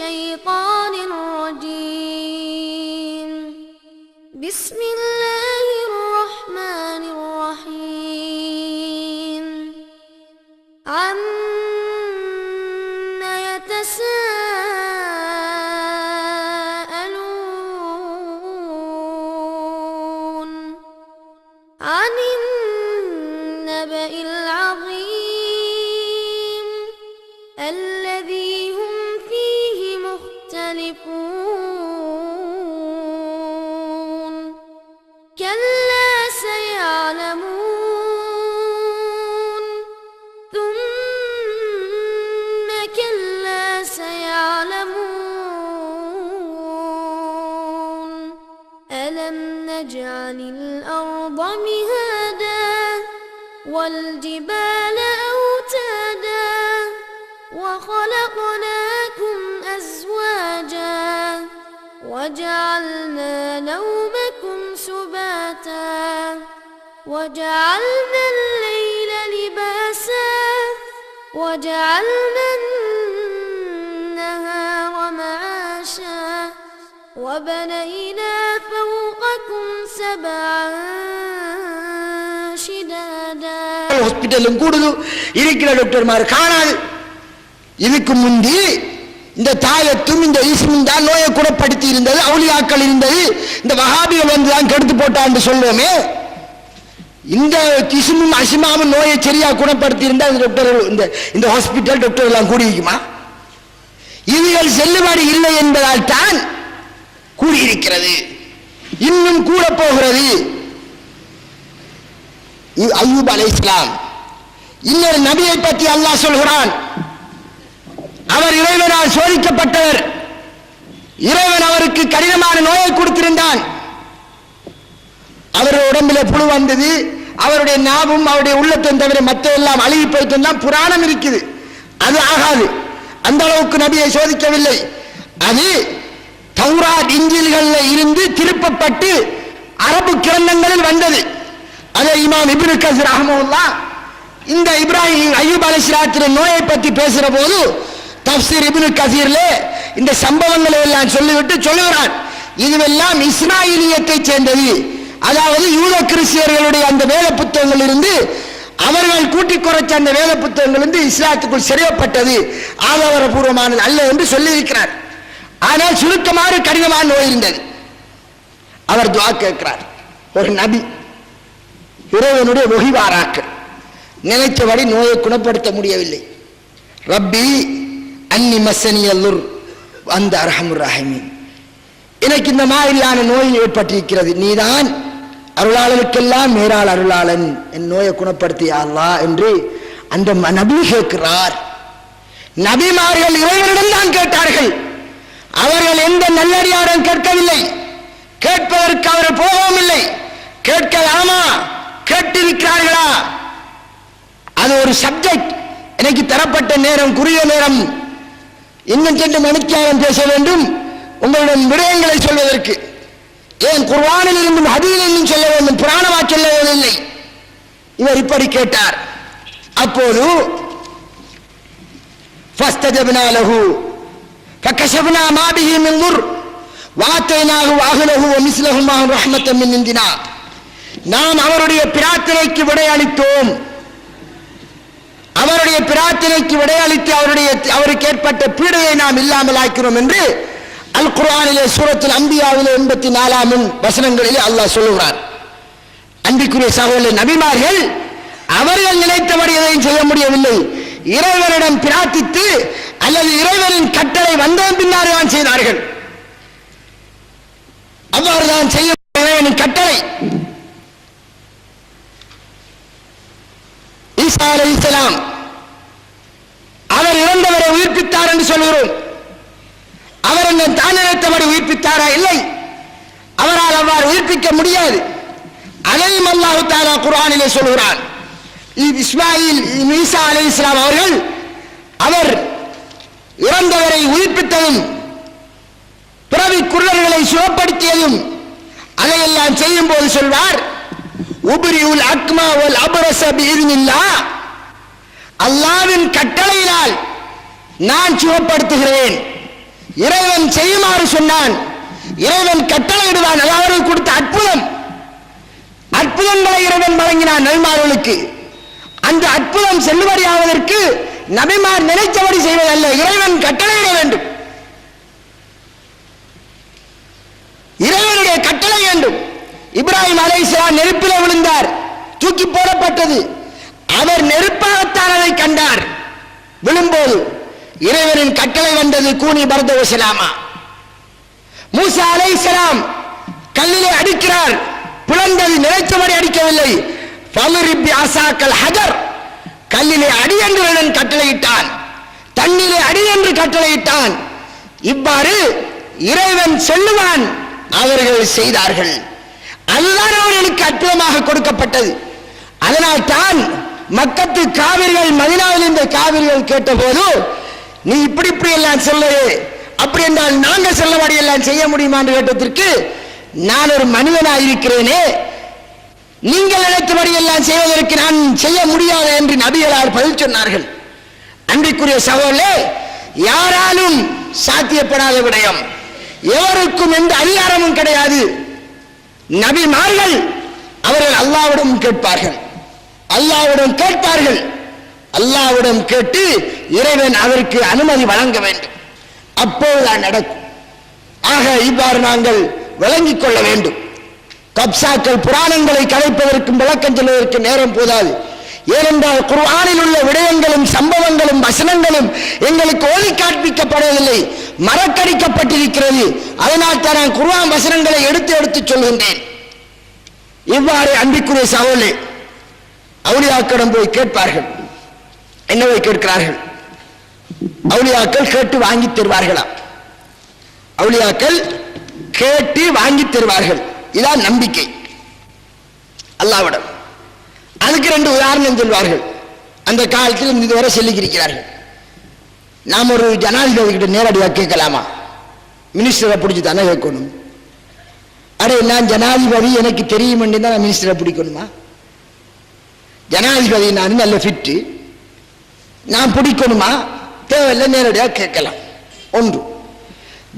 الشيطان الرجيم بسم الله الرحمن الرحيم عما يتساءلون عن النبأ العظيم الذي هم فيه مختلفون كلا سيعلمون ثم كلا سيعلمون ألم نجعل الأرض مهادا والجبال أوتادا وخلقناكم أزواجا وجعلنا نومكم سباتا وجعلنا الليل لباسا وجعلنا النهار معاشا وبنينا فوقكم سبعا شدادا ஹாஸ்பிடலும் கூடுது இருக்கிற டாக்டர்மார் காணாது. இதுக்கு முந்தி இந்த தாயத்தும் இந்த ஈஸ்மும் தான் நோயை குணப்படுத்தி இருந்தது, அவுலியாக்கள் இருந்தது. இந்த வஹாபிகள் வந்து தான் கெடுத்து போட்டான்னு சொல்லுவோமே, இந்த கிசுமும் அசிமாவும் நோயை சரியா குணப்படுத்தி இருந்தால் இந்த டாக்டர் இந்த ஹாஸ்பிட்டல் டாக்டர் எல்லாம் கூடியிருக்குமா? இதுகள் செல்லுபாடு இல்லை என்பதால் தான் கூடியிருக்கிறது, இன்னும் கூட போகிறது. அய்யூப் அலைஹிஸ்ஸலாம் இன்னொரு நபியை பற்றி அல்லாஹ் சொல்கிறான். அவர் இறைவனால் சோதிக்கப்பட்டவர். இறைவன் அவருக்கு கடினமான நோயை கொடுத்திருந்தான். அவருடைய உடம்பில புழு வந்தது. அவருடைய நாவும் அவருடைய உள்ளத்தையும் தவிர மற்ற எல்லாம் அழுகி போய்த்தான் புராணம் இருக்குது. அது ஆகாது. அந்த அளவுக்கு நபியை சோதிக்கவில்லை. அது தௌராத் இஞ்சில்களில் இருந்து திருப்பப்பட்டு அரபு கிரந்தங்களில் வந்தது. அதை இமாம் இப்னு கஸீர் ரஹ்மத்துல்லாஹ் இந்த இப்ராஹிம் அய்யூப் அலைஹிஸ்ஸலாத்தின் நோயை பற்றி பேசுற போது தஃப்சீர் இப்னு கஸீர்ல இந்த சம்பவங்களை எல்லாம் சொல்லிவிட்டு சொல்லுகிறான், இதுவெல்லாம் இஸ்ராயலியத்தை சேர்ந்தது. அதாவது யூத கிறிஸ்தியர்களுடைய அந்த வேத புத்தகங்கள் இருந்து அவர்கள் கூட்டி குறைச்ச அந்த வேத புத்தகங்கள் இருந்து இஸ்லாத்துக்குள் செறியப்பட்டது, ஆதாரபூர்வமானது அல்ல என்று சொல்லி இருக்கிறார். ஆனால் சுருக்கமான கடினமான நோய் இருந்தது. அவர் துஆ கேட்கிறார். ஒரு நபி இறைவனுடைய வஹிவாராக்க நினைத்தபடி நோயை குணப்படுத்த முடியவில்லை. ரப்பி அன்னி மஸ்ஸனியல்லுர் அந்த அர்ஹமுர் ரஹீமீன், எனக்கு இந்த மாதிரியான நோய் ஏற்பட்டிருக்கிறது, நீதான் அருளாளனுக்கெல்லாம் மேலாள் அருளாளன், என் நோயை குணப்படுத்திய அல்லாஹ் என்று அந்த நபி கேட்கிறார். நபிமார்கள் இறைவனிடம் தான் கேட்டார்கள். அவர்கள் எந்த நல்லடியாரும் கேட்கவில்லை. கேட்பதற்கு அவர் போகவும் இல்லை. கேட்கலாமா, கேட்டிருக்கிறார்களா, அது ஒரு சப்ஜெக்ட். எனக்கு தரப்பட்ட நேரம் குறுகிய நேரம், இன்னும் 2 மணித்தியாலம் பேச வேண்டும் உங்களுடன் விடயங்களை சொல்வதற்கு. ஏன் குர்ஆனில் இருந்தும் ஹதீஸில் இருந்தும் சொல்ல வேண்டும், புராணமா சொல்லவில்லை. இவர் இப்படி கேட்டார். அப்போது ஃபஸ்தஜப்னா லஹு ஃபகஷஃப்னா மா பிஹி மின் துர் வஆதைனாஹு வஅஹ்லஹு வமிஸ்லஹும் மஅஹு ரஹ்மத்தன் மின் இந்தினா, நாம் அவருடைய பிரார்த்தனைக்கு விடையளித்தோம். அவருடைய பிரார்த்தனைக்கு விடையளித்து அவருக்கு ஏற்பட்ட பீடையை நாம் இல்லாமல் ஆக்கிறோம் என்று அல் குர்ஆனிலே சூரத்துல் அன்பியாவிலே 84ஆம் வசனங்களிலே அல்லாஹ் சொல்லுகிறார். அன்பிற்குரிய சகோதர நபிமார்கள் அவர்கள் நினைத்தபடி எதையும் செய்ய முடியவில்லை. இறைவனிடம் பிரார்த்தித்து அல்லது இறைவனின் கட்டளை வந்த பின்னாலே தான் செய்தார்கள். அவ்வாறுதான் செய்ய இறைவனின் கட்டளை. ஈசா அலைஹிஸ்ஸலாம் அவர் இறந்தவரை உயிர்ப்பித்தார் என்று சொல்கிறோம். அவர் என்ன தான் நினைத்தபடி உயிர்ப்பித்தாரா? இல்லை, அவரால் அவ்வாறு உயிர்ப்பிக்க முடியாது. அதையும் அல்லாஹ் தஆலா குர்ஆனிலே சொல்கிறான். இஸ்மாயில் ஈசா அலைஹிஸ்ஸலாம் அவர்கள் அவர் இறந்தவரை உயிர்ப்பித்ததும் பிறவி குருடர்களை சுகப்படுத்தியதும் அதையெல்லாம் செய்யும் போது சொல்வார், உப்ரியுல் அக்மா வல் அப்ரஸ பிஇذنில்லாஹ், அல்லாஹ்வின் கட்டளையினால் நான் சுகப்படுத்துகிறேன். இறைவன் செய்யுமாறு சொன்னான், இறைவன் கட்டளையிடுவான். அது அவர்கள் கொடுத்த அற்புதம். அற்புதங்களை இறைவன் வழங்கினான் நபிமார்களுக்கு. அந்த அற்புதம் செல்லுபடியாவதற்கு நபிமார் நினைத்தபடி செய்வதல்ல, இறைவன் கட்டளையிட வேண்டும். இறைவனுடைய கட்டளை வேண்டும். இப்ராஹிம் அலைஹிஸ்ஸலாம் நெருப்பில் விழுந்தார், தூக்கி போடப்பட்டது. அவர் நெருப்பாகத்தான் அதை கண்டார். விழும்போது இறைவனின் கட்டளை வந்தது, கூனி பர்த வஸலாமா. மூசா அலைஹிஸ்ஸலாம் கல்லிலே அடிக்கிறார், பிளந்தது, நினைத்தபடி அடிக்கவில்லை. ஃபல்ரிப் பிஅஸாக்கல் ஹஜர், கல்லிலே அடி என்று இறைவன் கட்டளையிட்டான், தண்ணீரை அடி என்று கட்டளையிட்டான். இவ்வாறு இறைவன் சொல்லுவான், அவர்கள் செய்தார்கள். அதுதான் அவர்களுக்கு அற்புதமாக கொடுக்கப்பட்டது. அதனால் தான் மக்கத்து காவிர்கள், மதீனாவில் இந்த காவிர்கள் கேட்டபோது, நீ இப்படி இப்படி எல்லாம் சொல்லு, அப்படி என்றால் நாங்கள் சொல்லபடி எல்லாம் செய்ய முடியுமா என்று கேட்டதற்கு, நான் ஒரு மனிதனாக இருக்கிறேனே, நீங்கள் நினைத்தபடி எல்லாம் செய்வதற்கு நான் செய்ய முடியாது என்று நபிகளால் பதில் சொன்னார்கள். அன்றைக்குரிய சகோதரர்களே, யாராலும் சாத்தியப்படாத விடயம், எவருக்கும் எந்த அதிகாரமும் கிடையாது. நபிமார்கள் அவர்கள் அல்லாஹ்விடம் கேட்பார்கள், அல்லாஹ்விடம் கேட்பார்கள். அல்லாஹ்விடம் கேட்டு இறைவன் அதற்கு அனுமதி வழங்க வேண்டும், அப்போதுதான் நடக்கும். ஆக இவ்வாறு நாங்கள் விளங்கிக் கொள்ள வேண்டும். கப்சாக்கள் புராணங்களை கலைப்பதற்கும் விளக்கம் சொல்வதற்கு நேரம் போதாது. ஏனென்றால் குர்ஆனில் உள்ள விடயங்களும் சம்பவங்களும் வசனங்களும் எங்களுக்கு ஓதி காண்பிக்கப்படவில்லை, மறக்கடிக்கப்பட்டிருக்கிறது. அதனால் தான் நான் குர்ஆன் வசனங்களை எடுத்து எடுத்து சொல்கின்றேன். இவ்வாறு அன்பிற்குரிய சகோதரர்களே, அவுலியாக்களிடம் போய் கேட்பார்கள். என்னவை கேட்கிறார்கள்? அவுலியாக்கள் கேட்டு வாங்கி தருவார்களாம். அவுலியாக்கள் கேட்டு வாங்கி தருவார்கள். இதான் நம்பிக்கை அல்லாஹ்விடம். அதுக்கு 2 உதாரணம் சொல்வார்கள். அந்த காலத்தில் இதுவரை சொல்லிக்கிறார்கள். நாம் ஒரு ஜனாதிபதி கிட்ட நேரடியாக கேட்கலாமா? மினிஸ்டரை பிடிச்சி தானே கேட்கணும். அடே, நான் ஜனாதிபதி, எனக்கு தெரியும் தான் நான் மினிஸ்டரை பிடிக்கணுமா? ஜனாதிபதி நான் நல்ல ஃபிட்டு, நான் பிடிக்கணுமா? தேவையில்லை, நேரடியாக கேட்கலாம். ஒன்று,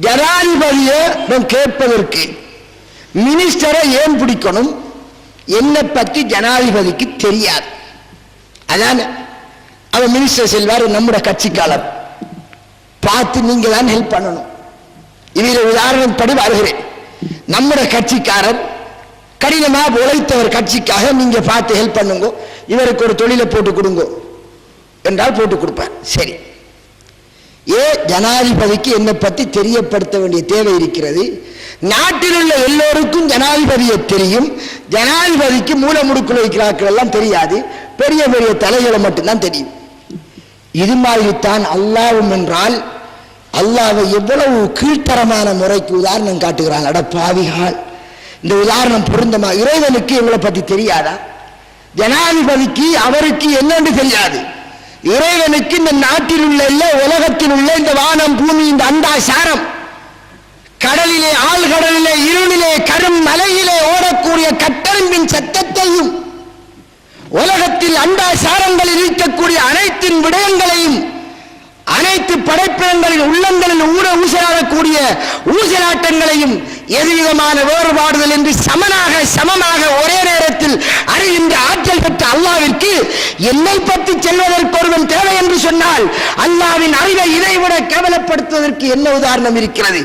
ஜனாதிபதியை கேட்பதற்கு மினிஸ்டரை ஏன் பிடிக்கணும்? என்னை பற்றி ஜனாதிபதிக்கு தெரியாது. அதான் அவர் மினிஸ்டர் செல்வார், நம்முடைய கட்சிக்காரர் பார்த்து நீங்க தான் ஹெல்ப் பண்ணணும். இவர உதாரணப்படி வருகிறேன். நம்முடைய கட்சிக்காரர் கடினமாக உழைத்தவர், கட்சிக்காக நீங்க பார்த்து ஹெல்ப் பண்ணுங்க, இவருக்கு ஒரு தொழிலை போட்டு கொடுங்க என்றால் போட்டு கொடுப்பார். சரி, ஜனாதிபதிக்கு என்னை பற்றி தெரியப்படுத்த வேண்டிய தேவை இருக்கிறது. நாட்டில் உள்ள எல்லோருக்கும் ஜனாதிபதியை தெரியும், ஜனாதிபதிக்கு மூல முடுக்குள்ள வைக்கிறார்கள் எல்லாம் தெரியாது, பெரிய பெரிய தலைகளை மட்டும்தான் தெரியும். இது மாதிரித்தான் அல்லாஹ்வும் என்றால் அல்லாஹ்வை எவ்வளவு கீழ்த்தரமான முறைக்கு உதாரணம் காட்டுகிறான். அட பாவிகள், இந்த உதாரணம் பொருந்தமா? இறைவனுக்கு இவங்களை பற்றி தெரியாதா? ஜனாதிபதிக்கு அவருக்கு என்னன்னு தெரியாது. இறைவனுக்கு இந்த நாட்டில் உள்ள உலகத்தில் உள்ள இந்த வானம் பூமி இந்த அண்டாசாரம், கடலிலே ஆழ்கடலிலே இருளிலே கரும் மலையிலே ஓடக்கூடிய கட்டெரும்பின் சத்தத்தையும், உலகத்தில் அண்டாசாரங்களில் இருக்கக்கூடிய அனைத்தின் விடயங்களையும், அனைத்து படைப்பினங்களின் உள்ளங்களில் ஊசலாடக்கூடிய ஊசலாட்டங்களையும் எதுவிதமான வேறுபாடுதல் என்று சமமாக ஒரே நேரத்தில் அறிகின்ற ஆற்றல் பெற்ற அல்லாஹ்விற்கு என்னை பற்றி செல்வதற்கு ஒருவன் தேவை என்று சொன்னால் அல்லாஹ்வின் அறிவை இதைவிட கேவலப்படுத்துவதற்கு என்ன உதாரணம் இருக்கிறது?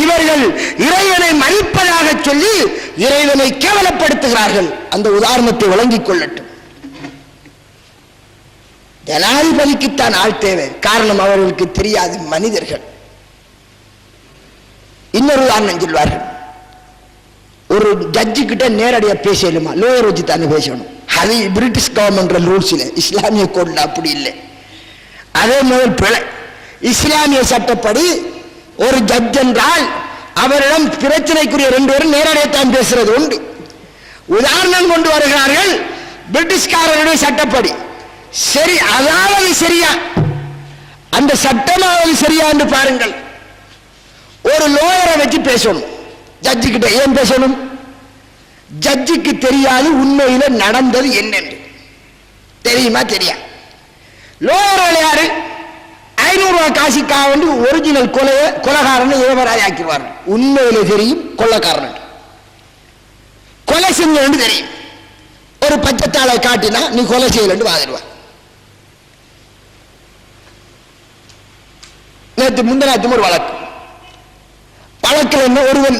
இவர்கள் இறைவனை மதிப்பதாக சொல்லி இறைவனை கேவலப்படுத்துகிறார்கள். அந்த உதாரணத்தை வழங்கிக் கொள்ளட்டும். ஜனாதிபதிக்குத்தான் ஆள் தேவை, காரணம் அவர்களுக்கு தெரியாது, மனிதர்கள். இன்னொரு உதாரணம் சொல்வார்கள். ஒரு ஜட்ஜு கிட்ட நேரடியாக பேசலுமா? லோயர் வச்சு தானே பேசணும். அது பிரிட்டிஷ் கவர்மெண்ட் ரூல்ஸ்ல, இஸ்லாமிய கோட்ல அப்படி இல்லை. அதே முதல் பிழை. இஸ்லாமிய சட்டப்படி ஒரு ஜட்ஜ் என்றால் அவரிடம் பிரச்சனைக்குரிய 2 பேரும் நேரடியாக தான் பேசுறது உண்டு. உதாரணம் கொண்டு வருகிறார்கள். பிரிட்டிஷ்காரருடைய சட்டப்படி சரி, அதாவது சரியா, அந்த சட்டமாவது சரியா என்று பாருங்கள். ஒரு லோயரை வச்சு பேசணும் ஜட்ஜு கிட்ட. ஏன் பேசணும்? ஜட்ஜுக்கு தெரியாது உண்மையில நடந்தது என்னென்று. தெரியுமா? தெரியா. லோயர் யாரு? 500 காசிக்காக வேண்டி ஒரிஜினல் கொலைகாரனை நிரபராதி ஆக்கிடுவார். உண்மையிலே தெரியும் கொள்ளைக்காரன் கொலை செஞ்சு தெரியும். ஒரு பச்சைத்தாளை காட்டினா நீ கொலை செய்யலன்னு வாதிடுவார். நேற்று முந்தநாத்தும் ஒரு வழக்கில் என்ன ஒருவன்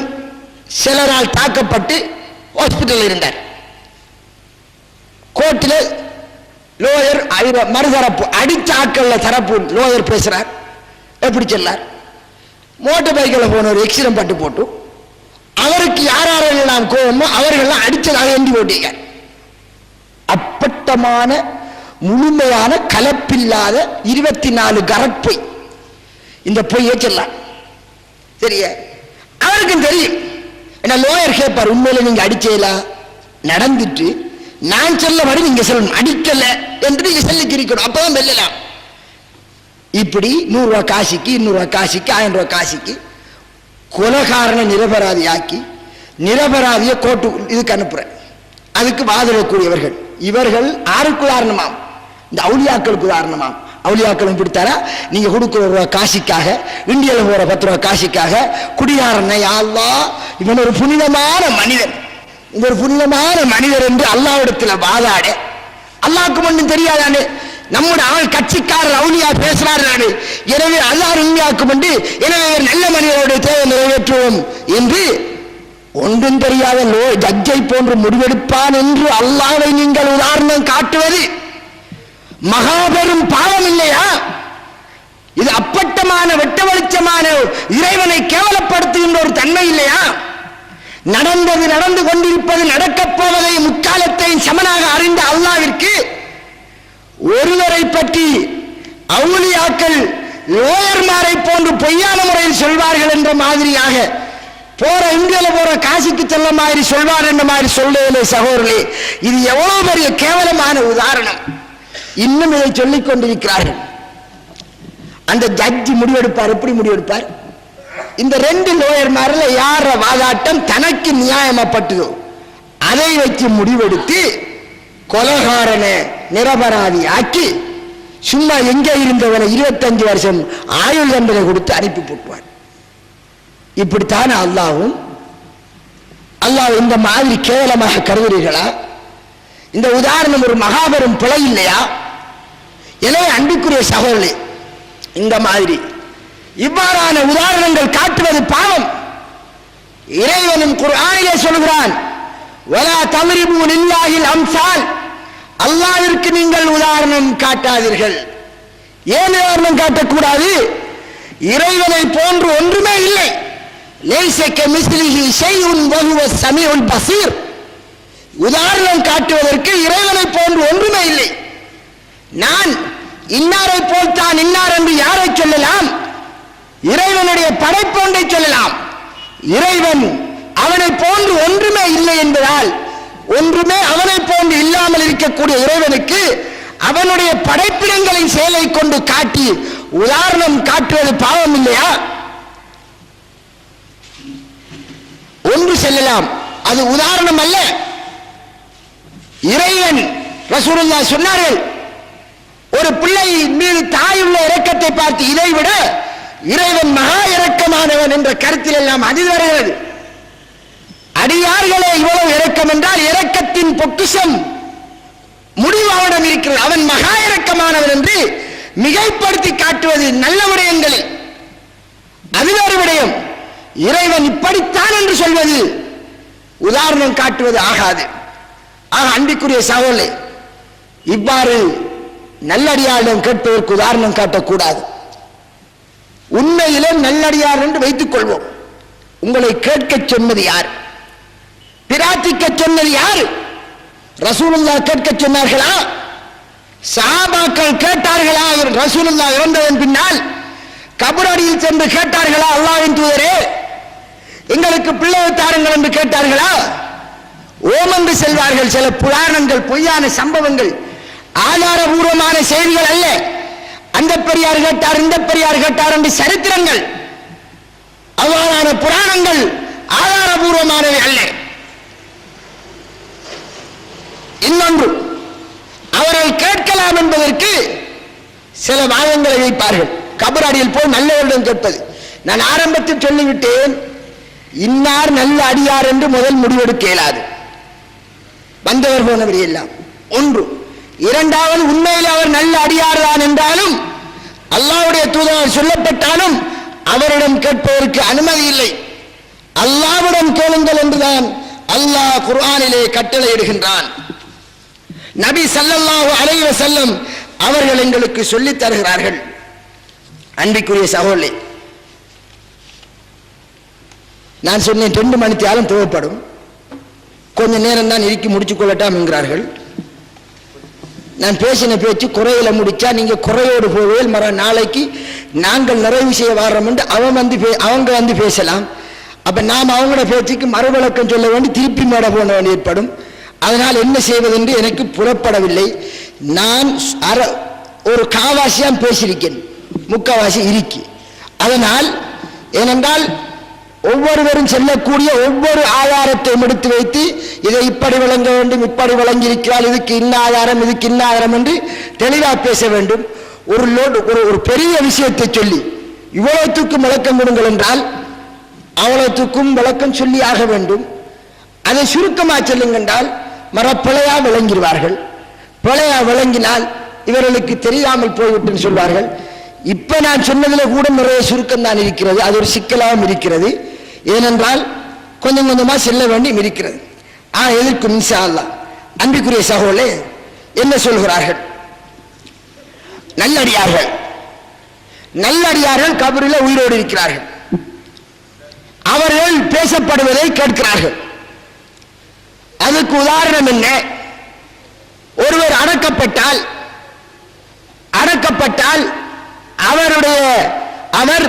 சிலரால் தாக்கப்பட்டு ஹாஸ்பிட்டல் இருந்தார். கோர்ட்டில் லோயர் மறுதரப்பு அடிச்ச ஆட்கள் தரப்பு லோயர் பேசுறார். எப்படி சொல்லார்? மோட்டர் பைக்கில் போன ஒரு எக்ஸிடென்ட் பட்டு போட்டு அவருக்கு யாரெல்லாம் கோபமோ அவர்கள்லாம் அடிச்சதாக எண்டி போட்டீங்க. அப்பட்டமான முழுமையான கலப்பில்லாத 24 கரப்பை இந்த பொய்யை சொல்லலாம். தெரிய அவருக்கும் தெரியும். ஏன்னா லோயர் கேட்பார், உண்மையில நீங்க அடிச்சீங்களா? நடந்துட்டு நான் சொல்லபடி நீங்க சொல்லணும், அடிக்கல என்று நீங்க சொல்லிக்கிறீக்கணும், அப்பதான் வெல்லலாம். இப்படி 100 ரூபாய் காசிக்கு 200 ரூபாய் காசிக்கு 1000 ரூபாய் காசிக்கு கொலைகாரனை நிரபராதி ஆக்கி நிரபராதியை கோர்ட்டு இதுக்கு அனுப்புற. அதுக்கு வாதிடக்கூடியவர்கள் இவர்கள் யாருக்கு உதாரணமாம்? இந்த அவுலியாக்களுக்கு உதாரணமாம். அவுலியாக்களும் பிடித்தாரா? நீங்க கொடுக்கிற ரூபாய் காசிக்காக, இந்தியால போற 10 ரூபாய் காசிக்காக குடியாரனை அல்லாஹ் இவன் ஒரு புனிதமான மனிதன், ஒரு புனிதமான மனிதர் என்று அல்லாஹ்விடத்தில் வாதாட அல்லாஹ்க்கு மட்டும் தெரியாதானே? நம்முடைய ஆள் கட்சிக்காரர் அவுலியா பேசுறாரு, எனவே அல்லாஹ் உண்மையாக்கும் என்று, எனவே நல்ல மனிதனுடைய தேவை நிறைவேற்றுவோம் என்று ஒன்றும் தெரியாத ஜட்ஜை போன்று முடிவெடுப்பான் என்று அல்லாஹ்வை நீங்கள் உதாரணம் காட்டுவது மகாபெரும் பாவம் இல்லையா? இது அப்பட்டமான வெட்ட வெளிச்சமான இறைவனை கேவலப்படுத்துகின்ற ஒரு தன்மை இல்லையா? நடந்தது நடந்து கொண்டிருப்பது நடக்கப் போவதை முக்காலத்தை சமனாக அறிந்த அல்லாஹ்விற்கு ஒருவரை பற்றி அவுலியாக்கள் லோயர்மாரை போன்று பொய்யான முறையில் சொல்வார்கள் என்ற மாதிரியாக போற இந்தியால போற காசிக்கு செல்ல மாதிரி சொல்வார் என்ற மாதிரி சொல்றதில்லை சகோதரர்களே. இது எவ்வளவு பெரிய கேவலமான உதாரணம். இன்னும் இதை சொல்லிக் கொண்டிருக்கிறார்கள். அந்த ஜட்ஜி முடிவெடுப்பார். எப்படி முடிவெடுப்பார்? இந்த 2 லோயர்மாரில் யார வாதாட்டம் தனக்கு நியாயமாப்பட்டதோ அதை வச்சு முடிவெடுத்து கொலைகாரனை நிரபராதி ஆக்கி சும்மா எங்கே இருந்தவனை 25 வருஷம் ஆயுள் தண்டனை கொடுத்து அனுப்பி போட்டுவார். இப்படித்தான் அல்லாஹ் இந்த மாதிரி கேவலமாக கருதுகிறீர்களா? இந்த உதாரணம் ஒரு மகாபெரும் பிழை இல்லையா? எனவே அன்புக்குரிய சகோதரர்களே, இந்த மாதிரி இவ்வாறான உதாரணங்கள் காட்டுவது பாவம். இறைவனும் குர்ஆனிலே சொல்கிறான், வலா தம்ரிபு லில்லாஹில் அம்சால், அல்லாஹ்விற்கு நீங்கள் உதாரணம் காட்டாதீர்கள். ஏன் உதாரணம் காட்டக்கூடாது? இறைவனை போன்று ஒன்றுமே இல்லை. லைஸ கமிஸ்லிஹி ஷைஉன் வஹுவ ஸமீஉல் பஸீர். உதாரணம் காட்டுவதற்கு இறைவனை போன்று ஒன்றுமே இல்லை. நான் இன்னாரை போல்தான் இன்னார் என்று யாரை சொல்லலாம்? இறைவனுடைய படைப்பொன்றை சொல்லலாம். இறைவன் அவனை போன்று ஒன்றுமே இல்லை என்பதால், ஒன்றுமே அவனை போன்று இல்லாமல் இருக்கக்கூடிய இறைவனுக்கு அவனுடைய படைப்பிடங்களின் செயலை கொண்டு காட்டி உதாரணம் காட்டுவது பாவம் இல்லையா? ஒன்று செல்லலாம், அது உதாரணம் அல்ல. இறைவன் ரசூலுல்லாஹ் சொன்னார்கள், ஒரு பிள்ளை மீது தாயுள்ள இரக்கத்தை பார்த்து இதை விட இறைவன் மகா இரக்கமானவன் என்ற கருத்தில் எல்லாம் அது வருகிறது. அடியார்களே, இவ்வளவு இரக்கம் என்றால் இரக்கத்தின் பொக்கிஷம் முடிவு அவனிடம் இருக்கிறது. அவன் மகா இரக்கமானவன் என்று மிகைப்படுத்தி காட்டுவது நல்ல விடயங்களில் அது வேறு விடயம். இறைவன் இப்படித்தான் என்று சொல்வது உதாரணம் காட்டுவது ஆகாது. ஆக அன்பிற்குரிய சகோதரர்களே, இவ்வாறு நல்லடியாரிடம் கேட்பதற்கு உதாரணம் காட்டக்கூடாது. உண்மையிலே நல்லடியார் என்று வைத்துக் கொள்வோம். உங்களை கேட்க சொன்னது யார்? பிரார்த்திக்க சொன்னது யார்? ரசூலுல்லாஹ் கேட்க சொன்னார்களா? சஹாபாக்கள் கேட்டார்களா? ரசூலுல்லாஹ் இறந்ததன் பின்னால் கபரடியில் சென்று கேட்டார்களா? அல்லாஹ்வின் தூதரே, எங்களுக்கு பிள்ளை தாருங்கள் என்று கேட்டார்களா? ஓம் என்று செல்வார்கள். சில புராணங்கள், பொய்யான சம்பவங்கள், ஆதாரபூர்வமான செய்திகள் அல்ல. அந்த பெரியார் கேட்டார், இந்த பெரியார் கேட்டார் என்று சரித்திரங்கள், அவ்வாறான புராணங்கள் ஆதாரபூர்வமானவை அல்ல. இன்னொன்று, அவர்கள் கேட்கலாம் என்பதற்கு சில வாதங்களை வைப்பார்கள். கபரடியில் போய் நல்லவரிடம் கேட்பது. நான் ஆரம்பத்தில் சொல்லிவிட்டேன், இன்னார் நல்ல அடியார் என்று முதல் முடிவெடுக்க இயலாது. வந்தவர் போனவர் எல்லாம் ஒன்று. இரண்டாவது, உண்மையில் அவர் நல்ல அடியார் தான் என்றாலும் அல்லாஹ்வுடைய தூதர் சொல்லப்பட்டாலும் அவரிடம் கேட்பதற்கு அனுமதி இல்லை. அல்லாஹ்விடம் கேளுங்கள் என்றுதான் அல்லாஹ் குர்ஆனிலே கட்டளையிடுகின்றான். நபி ஸல்லல்லாஹு அலைஹி வஸல்லம் அவர்கள் எங்களுக்கு சொல்லித் தருகிறார்கள். அன்பிற்குரிய சகோதரர்களே, நான் சொன்னேன் 2 மணி நேரம் தேவைப்படும், கொஞ்ச நேரம் தான் இறுக்கி முடிச்சுக் கொள்ளட்டாம் என்கிறார்கள். நான் பேசின பேச்சு குறையில முடிச்சா நீங்க குறையோடு போவேல், மறு நாளைக்கு நாங்கள் நிறைவு செய்ய வர்றோம் என்று அவங்க வந்து பேசலாம். அப்ப நாம் அவங்களோட பேச்சுக்கு மறுவிளக்கம் சொல்ல வேண்டி திருப்பி மேட போன வேண்டி ஏற்படும். அதனால் என்ன செய்வது என்று எனக்கு புறப்படவில்லை. நான் ஒரு காவாசியான் பேசியிருக்கேன், முக்காவாசி இருக்கி. அதனால் ஏனென்றால் ஒவ்வொருவரும் செல்லக்கூடிய ஒவ்வொரு ஆதாரத்தையும் எடுத்து வைத்து இதை இப்படி விளங்க வேண்டும், இப்படி விளங்கியிருக்கிறால், இதுக்கு இன்ன ஆதாரம், இதுக்கு இன்ன ஆதாரம் என்று தெளிவாக பேச வேண்டும். ஒரு பெரிய விஷயத்தை சொல்லி இவ்வளவுக்கும் விளக்கம் கொடுங்கள் என்றால் அவ்வளவுக்கும் விளக்கம் சொல்லி ஆக வேண்டும். அதை சுருக்கமாக சொல்லுங்க என்றால் மரப்பிழையா விளங்கிடுவார்கள். பிழையா விளங்கினால் இவர்களுக்கு தெரியாமல் போய்விட்டு சொல்வார்கள். இப்ப நான் சொன்னதில் கூட நிறைய சுருக்கம் தான் இருக்கிறது, அது ஒரு சிக்கலாகவும் இருக்கிறது. ஏனென்றால் கொஞ்சம் கொஞ்சமா செல்ல வேண்டியும் இருக்கிறது. எதற்கும் இன்ஷா அல்லாஹ். அன்பிற்குரிய சகோதரர்களே, என்ன சொல்கிறார்கள்? நல்லடியார்கள் கபரில் உயிரோடு இருக்கிறார்கள். அவர்கள் பேசப்படுவதை கேட்கிறார்கள். அதுக்கு உதாரணம் என்ன? ஒருவர் அடக்கப்பட்டால் அவர்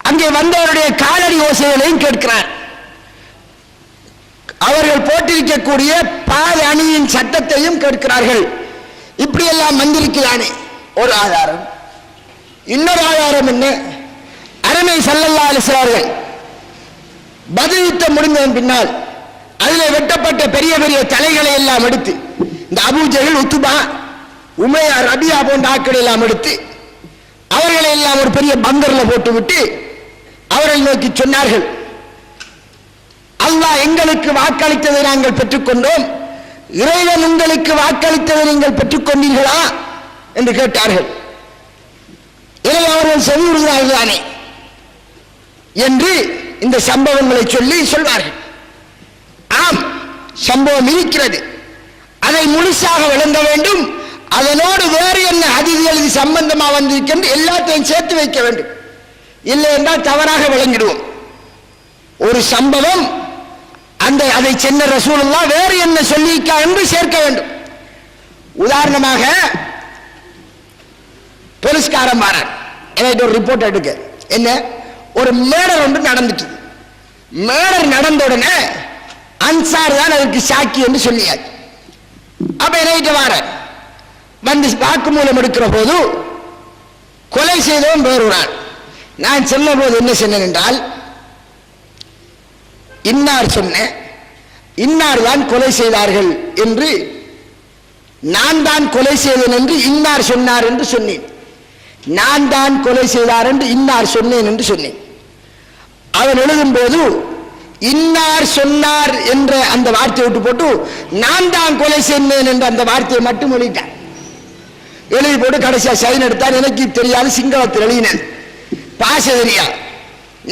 அங்கே வந்தவருடைய காலடி ஓசைகளையும் கேட்கிறார். அவர்கள் போட்டிருக்கக்கூடிய பாத அணியின் சத்தத்தையும் கேட்கிறார்கள். இப்படியெல்லாம் வந்திருக்கிறானே ஒரு ஆதாரம். இன்னொரு ஆதாரம் என்ன? அருமை ஸல்லல்லாஹு அலைஹி வஸல்லம் பத்ர் யுத்தம் முடிந்ததன் பின்னால் அதில் வெட்டப்பட்ட பெரிய பெரிய தலைகளை எல்லாம் எடுத்து இந்த அபூ ஜஹல், உத்பா, உமையா, ரபியா போன்ற ஆட்களை எல்லாம் எடுத்து அவர்களை எல்லாம் ஒரு பெரிய பங்கர்ல போட்டுவிட்டு அவர்கள் நோக்கி சொன்னார்கள், அல்லாஹ் எங்களுக்கு வாக்களித்ததை நாங்கள் பெற்றுக்கொண்டோம், இறைவன் உங்களுக்கு வாக்களித்ததை நீங்கள் பெற்றுக்கொண்டீர்களா என்று கேட்டார்கள். எனவே அவர்கள் செவியுறுகிறார்கள் தானே என்று இந்த சம்பவங்களை சொல்லி சொல்வார்கள். ஆம், சம்பவம் இருக்கிறது, அதை முழுசாக விளங்க வேண்டும். அதனோடு வேறு என்ன ஹதீஸ்கள் இது சம்பந்தமா வந்திருக்கின்ற எல்லாத்தையும் சேர்த்து வைக்க வேண்டும். இல்லை என்றால் தவறாக விளங்கிடுவோம். ஒரு சம்பவம் அதை சென்ன ரசூலுல்லாஹ் வேறு என்ன சொல்லியிருக்கா என்று சேர்க்க வேண்டும். உதாரணமாக போலீஸ்காரன் மாறார், எனக்கு ஒரு ரிப்போர்ட் எடுக்க, என்ன ஒரு மேடர் ஒன்று நடந்துட்டு, மேடர் நடந்த உடனே அன்சார் தான் அதுக்கு சாக்கி என்று சொல்லியாச்சு. அப்ப என்ன வார வந்து வாக்குமூலம் எடுக்கிற போது கொலை செய்தவன் வேறுறான். நான் சொன்ன போது என்ன சொன்னேன் என்றால், இன்னார் சொன்னேன், இன்னார் தான் கொலை செய்தார்கள் என்று, நான் தான் கொலை செய்தேன் என்று இன்னார் சொன்னார் என்று சொன்னேன். நான் தான் கொலை செய்தார் என்று இன்னார் சொன்னேன் என்று சொன்னேன். அவன் எழுதும் போது இன்னார் சொன்னார் என்ற அந்த வார்த்தையை விட்டு போட்டு நான் தான் கொலை செய்தேன் என்ற அந்த வார்த்தையை மட்டும் எழுதிட்டான். எழுதி போட்டு கடைசியா சைன் எடுத்தான். எனக்கு தெரியாது, சிங்களத்தில் எழுதினேன், பாச தெரியா.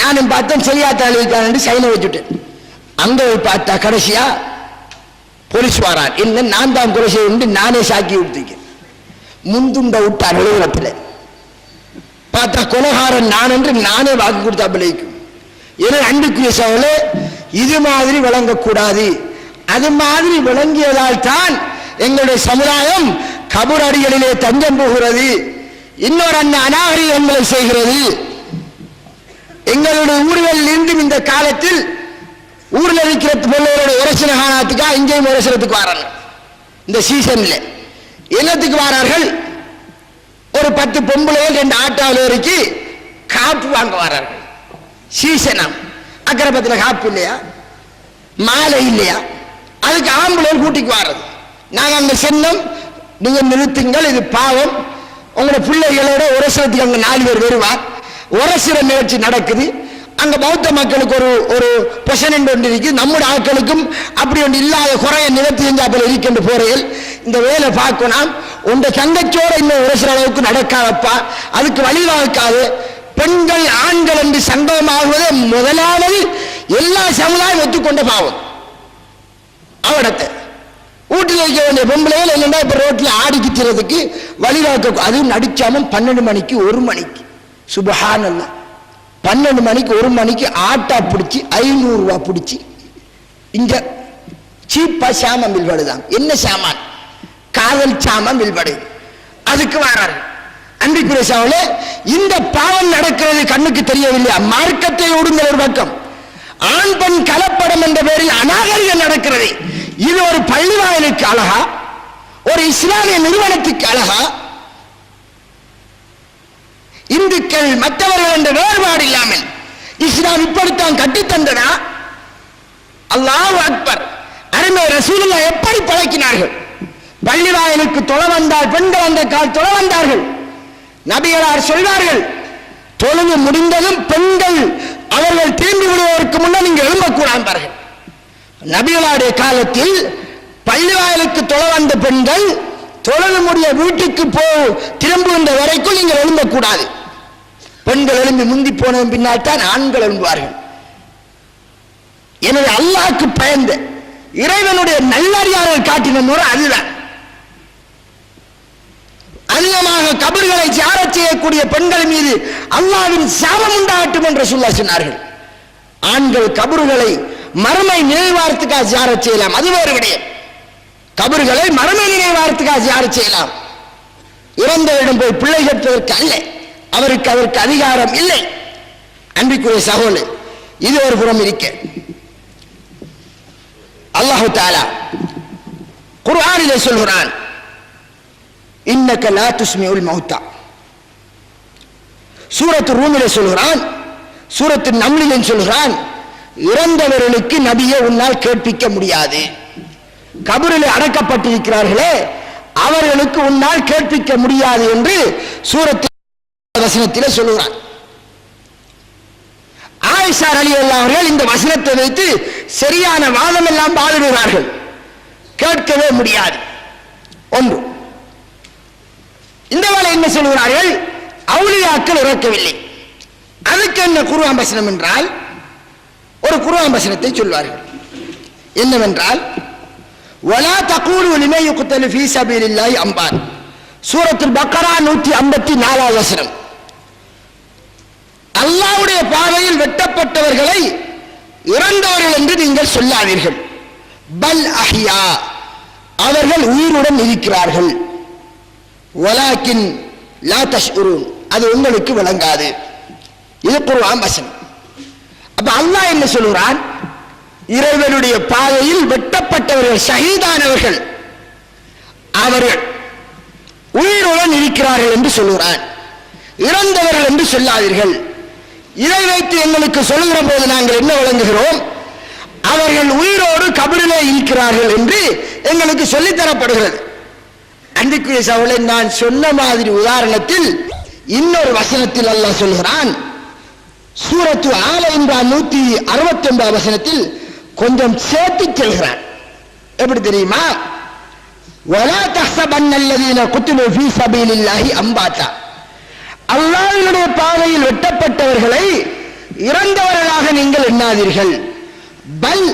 நானும் பார்த்தேன் சரியாத்தான் எழுதிட்டான் என்று சைனை வச்சுட்டேன். அங்க போய் பார்த்தா கடைசியா போலீஸ் வாரான், என்ன நான் தான் கொலை செய்து நானே சாக்கி விட்டுக்க முந்துண்ட விட்டான். எழுதுறத்தில் பார்த்தா கொலைகாரன் நான் என்று நானே வாக்கு கொடுத்தா பிள்ளைக்கும். ஏன்னா அன்புக்குரிய சகோதரர்களே, இது மாதிரி விளங்கக்கூடாது. அது மாதிரி விளங்கியதால் தான் எங்களுடைய சமுதாயம் கபர் அடிகளிலே தஞ்சம் போகிறது. இன்னொரு அநாகரிகங்களை செய்கிறது. எங்களுடைய ஊர்களில் இருந்தும் இந்த காலத்தில் ஊரில் இருக்கிற பிள்ளைகளுடைய உரசன காணத்துக்கா இங்கேயும் உரசனத்துக்கு வராங்க. இந்த சீசன்ல என்னத்துக்கு வரார்கள்? ஒரு 10 பொம்பளைகள் 2 ஆட்டாவில் வரைக்கும் காப்பு வாங்க வரார்கள். சீசனம் அக்கரப்பத்தில் காப்பு இல்லையா, மாலை இல்லையா, அதுக்கு ஆம்புலன்ஸ் கூட்டிக்கு வர்றது. நாங்கள் அங்கே சென்னோம், நீங்க நிறுத்துங்கள், இது பாவம், உங்களோட பிள்ளைகளோட உரசனத்துக்கு அங்க 4 பேர் வருவார். உரசிற நிகழ்ச்சி நடக்குது. அங்க பௌத்த மக்களுக்கு ஒரு பொசன் ஒன்று இருக்கு. நம்முடைய ஆட்களுக்கும் அப்படி ஒன்று இல்லாத குறைய நிவர்த்தி செஞ்சாப்பில் இருக்கின்ற போறையில் இந்த வேலை பார்க்கணும். உங்க தங்கச்சோட இன்னும் உரசுற அளவுக்கு நடக்காதப்பா, அதுக்கு வழிவகுக்காது. பெண்கள் ஆண்கள் என்று சங்கமாகுவதை முதலாவது எல்லா சமுதாயம் ஒத்துக்கொண்ட பாவம். அவடத்தை வீட்டில் வைக்க வேண்டிய பொம்பளைகள் இல்லைன்னா இப்ப ரோட்ல ஆடிக்கிறதுக்கு வழிவகுக்க, அதுவும் நடிச்சாம 12 மணிக்கு 1 மணிக்கு சுபஹானல்லாஹ் 12 மணிக்கு 1 மணிக்கு ஆட்டா பிடிச்சி 500 ரூபாய் பிடிச்சி இங்க சீப்பா சாமான் வில்படுதான். என்ன சாமான்? காதல் சாமான் வில்படு. அதுக்கு வராரு. அன்றைக்குரிய சாவலே இந்த பாவம் நடக்கிறது கண்ணுக்கு தெரியவில்லை. மார்க்கத்தை ஓடுங்கிற ஒரு பக்கம், ஆண் பெண் கலப்படம் என்ற பெயரில் அநாகரிகம் நடக்கிறது. இது ஒரு பள்ளிவாயலுக்கு அழகா? ஒரு இஸ்லாமிய நிறுவனத்துக்கு அழகா? இந்துக்கள் மற்றவர்கள் என்ற வேறுபாடு இல்லாமல் இஸ்லாம் இப்படித்தான் கட்டித்தந்தனா? அல்லாஹ் அக்பர். அருமை ரசூலுல்லாஹ் எப்படி பழக்கினார்கள்? பள்ளிவாயலுக்கு தொலை வந்தால் பெண்கள் அந்த கால் தொலை வந்தார்கள். நபிகளார் சொல்வார்கள், தொழுது முடிந்ததும் பெண்கள் அவர்கள் திரும்பி விடுவதற்கு முன்னர் நீங்க எழும்பக்கூடாது. நபிகளாருடைய காலத்தில் பள்ளிவாயலுக்கு தொலை வந்த பெண்கள் தொழுது முடிய வீட்டுக்கு திரும்புகின்ற வரைக்கும் நீங்கள் எழும்பக்கூடாது. பெண்கள் எழும்பி முந்தி போனதன் பின்னால் தான் ஆண்கள் எழும்புவார்கள். எனவே அல்லாஹ்வுக்கு பயந்த இறைவனுடைய நல்லறியாளர் காட்டின முறை அதுதான். அதிகமாக கபர்களை ஜியாரத் செய்யக்கூடிய பெண்கள் மீது அல்லாஹ்வின் சாபம் உண்டாகட்டும் என்று சொன்னார்கள். ஆண்கள் கபர்களை மறுமை நினைவார்த்துக்காக ஜியாரத் செய்யலாம், அது வேறு விடயம். கபர்களை மறுமை நினைவார்த்துக்காக ஜியாரத் செய்யலாம். இறந்தவரிடம் போய் பிள்ளை கேட்பதற்கு அல்ல, அவருக்கு அதற்கு அதிகாரம் இல்லை. அன்பிற்குரிய சகோதரர், இது ஒரு புறம் இருக்க, அல்லாஹ் தஆலா குர்ஆனிலே சொல்கிறான், இன்னக லா துஸ்மிஉல் மௌத்தா. சூரத்து ரூமிலே சொல்கிறான், சூரத்து நம்லிலே சொல்கிறான், இறந்தவர்களுக்கு நபியை உன்னால் கேட்பிக்க முடியாது. கபரிலே அடக்கப்பட்டிருக்கிறார்களே அவர்களுக்கு உன்னால் கேட்பிக்க முடியாது என்று சூரத்து வசனத்திலே சொல்கிறான். ஆயிஷா ரலியல்லாஹு அவர்கள் இந்த வசனத்தை வைத்து சரியான வாதம் எல்லாம் பாடுகிறார்கள். கேட்கவே முடியாது. ஒன்று. இந்த வேளை என்ன சொல்கிறார்கள்? அவுலியாக்கள் இறக்கவில்லை. அதுக்கு என்ன குர்ஆன் வசனம் என்றால், ஒரு குர்ஆன் வசனத்தை சொல்வார்கள். என்னவென்றால், வலா தகூலு லிமன் யுக்தலு ஃபீ ஸபீலில்லாஹி அம்பாத். சூரத்துல் பக்கரா 154வது வசனம். அல்லாஹ்வுடைய பாதையில் வெட்டப்பட்டவர்களை இறந்தவர்கள் என்று நீங்கள் சொல்லாதீர்கள். பல் அஹ்யா, அவர்கள் உயிருடன் இருக்கிறார்கள். வலாக்கின் லா தஷ்உரூன், அது உங்களுக்கு விளங்காது. இது குர்ஆன் வசனம். அப்ப அல்லாஹ் என்ன சொல்கிறான்? இறைவனுடைய பாதையில் வெட்டப்பட்டவர்கள், ஷஹீதானவர்கள், அவர்கள் உயிருடன் இருக்கிறார்கள் என்று சொல்கிறான். இறந்தவர்கள் என்று சொல்லாதீர்கள். இதை வைத்து எங்களுக்கு சொல்லுகிற போது நாங்கள் என்ன விளங்குகிறோம்? அவர்கள் உயிரோடு கபரிலே இருக்கிறார்கள் என்று எங்களுக்கு சொல்லித்தரப்படுகிறது. அன்றைக்குரிய சகோதரர்களே, நான் சொன்ன மாதிரி உதாரணத்தில் இன்னொரு வசனத்தில் அல்லாஹ் சொல்கிறான். சூரத்து ஆல இம்ரான் 169 வசனத்தில் கொஞ்சம் சேர்த்து சொல்கிறான். எப்படி தெரியுமா? வலா தஹ்சபன்னல்லதீன குத்திலு ஃபீ ஸபீலில்லாஹி அம்பாத்தா. அல்லாஹ்வுடைய பாதையில் வெட்டப்பட்டவர்களை இறந்தவர்களாக நீங்கள் எண்ணாதீர்கள். பல்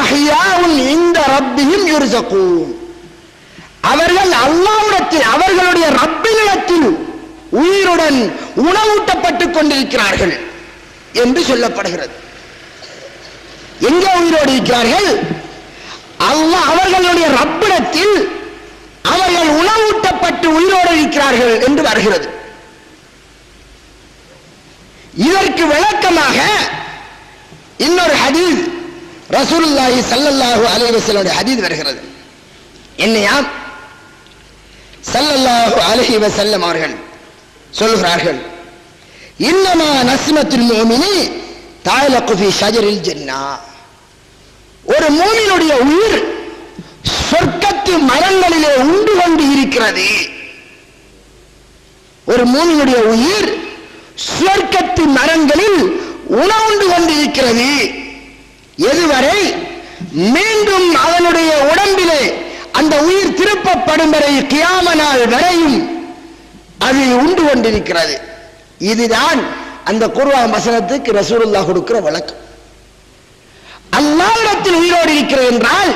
அஹ்யாஉன் இன்த ரப்பிஹிம் யுர்ஸகூன். அவர்கள் அல்லாஹ்விடத்தில், அவர்களுடைய ரப்பினிடத்தில் உயிருடன் உணவூட்டப்பட்டுக் கொண்டிருக்கிறார்கள் என்று சொல்லப்படுகிறது. எங்கே உயிரோடு இருக்கிறார்கள்? அல்லாஹ் அவர்களுடைய ரப்பிடத்தில் அவர்கள் உணவூட்டப்பட்டு உயிரோடு இருக்கிறார்கள் என்று வருகிறது. இதற்கு விளக்கமாக இன்னொரு ஹதீஸ் ரசூலுல்லாஹி ஸல்லல்லாஹு அலைஹி வஸல்லம் ஹதீஸ் வருகிறது. என்னையா? ஸல்லல்லாஹு அலைஹி வஸல்லம் அவர்கள் சொல்கிறார்கள், இன்னமா நஸ்மத்துல் முஃமினி தஅலகு ஃபீ ஷஜரில் ஜன்னah. ஒரு மூமினுடைய உயிர் சொர்க்கத்து மரங்களிலே உண்டு கொண்டு இருக்கிறது. ஒரு மூமினுடைய உயிர் சுவர்க்கத்தின் மரங்களில் உணவுண்டு கொண்டிருக்கிறது. எதுவரை? மீண்டும் அவனுடைய உடம்பிலே அந்த உயிர் திருப்பப்படும் வரை, கியாம நாள் வரையும் அது உண்டு கொண்டிருக்கிறது. இதுதான் அந்த குர்ஆன் வசனத்துக்கு ரசூலுல்லாஹ் கொடுக்கிற விளக்கம். அல்லாஹ்விடத்தில் உயிரோடு இருக்கிறது என்றால்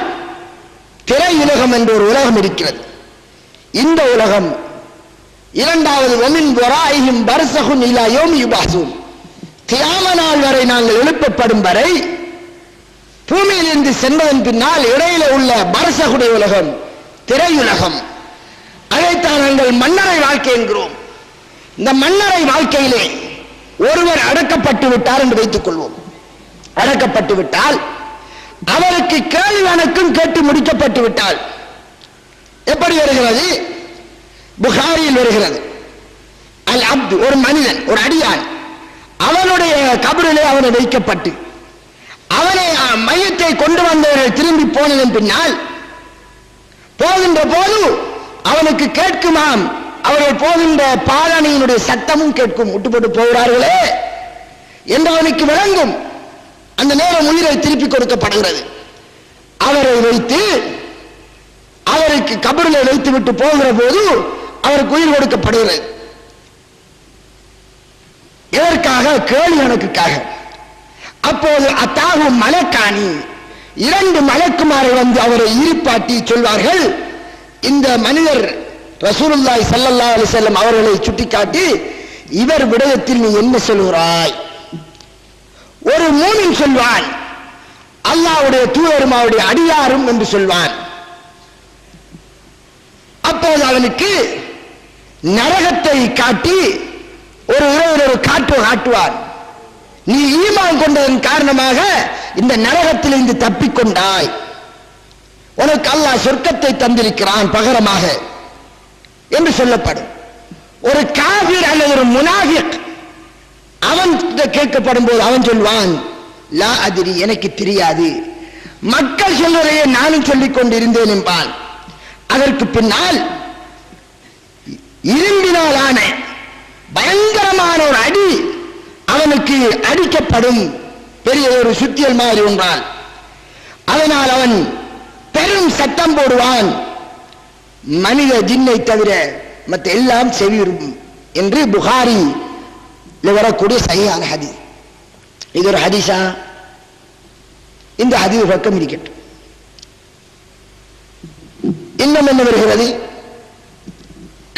திரையுலகம் என்ற ஒரு உலகம் இருக்கிறது. இந்த உலகம் இரண்டாவது வமின் வராஇஹிம் பர்ஸஹுன் இலா யௌமி யுபஅஸூன், கியாம நாள் வரை நாங்கள் எழுப்பப்படும் வரை, பூமியிலிருந்து சென்றதன் பின்னால் இடையில உள்ள பர்ஸஹுடைய உலகம், திரையுலகம், அதைத்தான் நாங்கள் மன்னரை வாழ்க்கை என்கிறோம். இந்த மன்னரை வாழ்க்கையிலே ஒருவர் அடக்கப்பட்டு விட்டார் என்று வைத்துக் கொள்வோம். அடக்கப்பட்டு விட்டால் அவருக்கு கேள்வி கணக்கும் கேட்டு முடிக்கப்பட்டு விட்டால் எப்படி வருகிறது? புகாரியில் வருகிறது. அல் அப்து, ஒரு மனிதன், ஒரு அடியான், அவனுடைய கபரிலே அவனை வைக்கப்பட்டு அவனை மையத்தை கொண்டு வந்தவர்கள் திரும்பி போனதன் பின்னால் போகின்ற போது அவனுக்கு கேட்குமாம், அவர்கள் போகின்ற பாலனையினுடைய சத்தமும் கேட்கும். விட்டுப்பட்டு போகிறார்களே என்றவனுக்கு விளங்கும். அந்த நேரம் உயிரை திருப்பி கொடுக்கப்படுகிறது. அவரை வைத்து அவருக்கு கபரிலே வைத்து விட்டு போகிற போது அவருக்கு உயிர் கொடுக்கப்படுகிறது. எதற்காக? கேள்வி கணக்குக்காக. அப்போது அத்தாகு மலக்காணி, இரண்டு மலக்குமார்கள் வந்து அவரை ஈர்ப்பாட்டி சொல்வார்கள், இந்த மனிதர் ரசூலுல்லாஹி ஸல்லல்லாஹு அலைஹி வஸல்லம் அவர்களை சுட்டிக்காட்டி, இவர் விடயத்தில் நீ என்ன சொல்கிறாய்? ஒரு மூமின் சொல்வான், அல்லாஹ்வுடைய தூதரும் அவருடைய அடியாரும் என்று சொல்வான். அப்போது அவனுக்கு நரகத்தை காட்டி ஒரு காற்று காட்டுவான். நீ ஈமான் கொண்டதன் காரணமாக இந்த நரகத்திலிருந்து தப்பிக்கொண்டாய், உனக்கு அல்லாஹ் சொர்க்கத்தை தந்திருக்கிறான் பகரமாக என்று சொல்லப்படும். ஒரு காஃபிர் அல்லது ஒரு முனாஃபிக் அவன் கேட்கப்படும் போது அவன் சொல்வான், லா அதிரி, எனக்கு தெரியாது, மக்கள் சொல்வதையே நானும் சொல்லிக் கொண்டிருந்தேன் என்பான். அதற்கு பின்னால் இரும்பினால் ஆன பயங்கரமான ஒரு அடி அவனுக்கு அடிக்கப்படும், பெரிய ஒரு சுத்தியல் மாதிரி ஒன்றால். அதனால் அவன் பெரும் சத்தம் போடுவான், மனித ஜின்னை தவிர மற்ற எல்லாம் செவிரும் என்று புகாரி வரக்கூடிய சஹீஹான ஹதீஸ். இது ஒரு ஹதீஸா? இந்த ஹதீஸ் பக்கம் இருக்கட்டும். இன்னும் என்ன வருகிறது?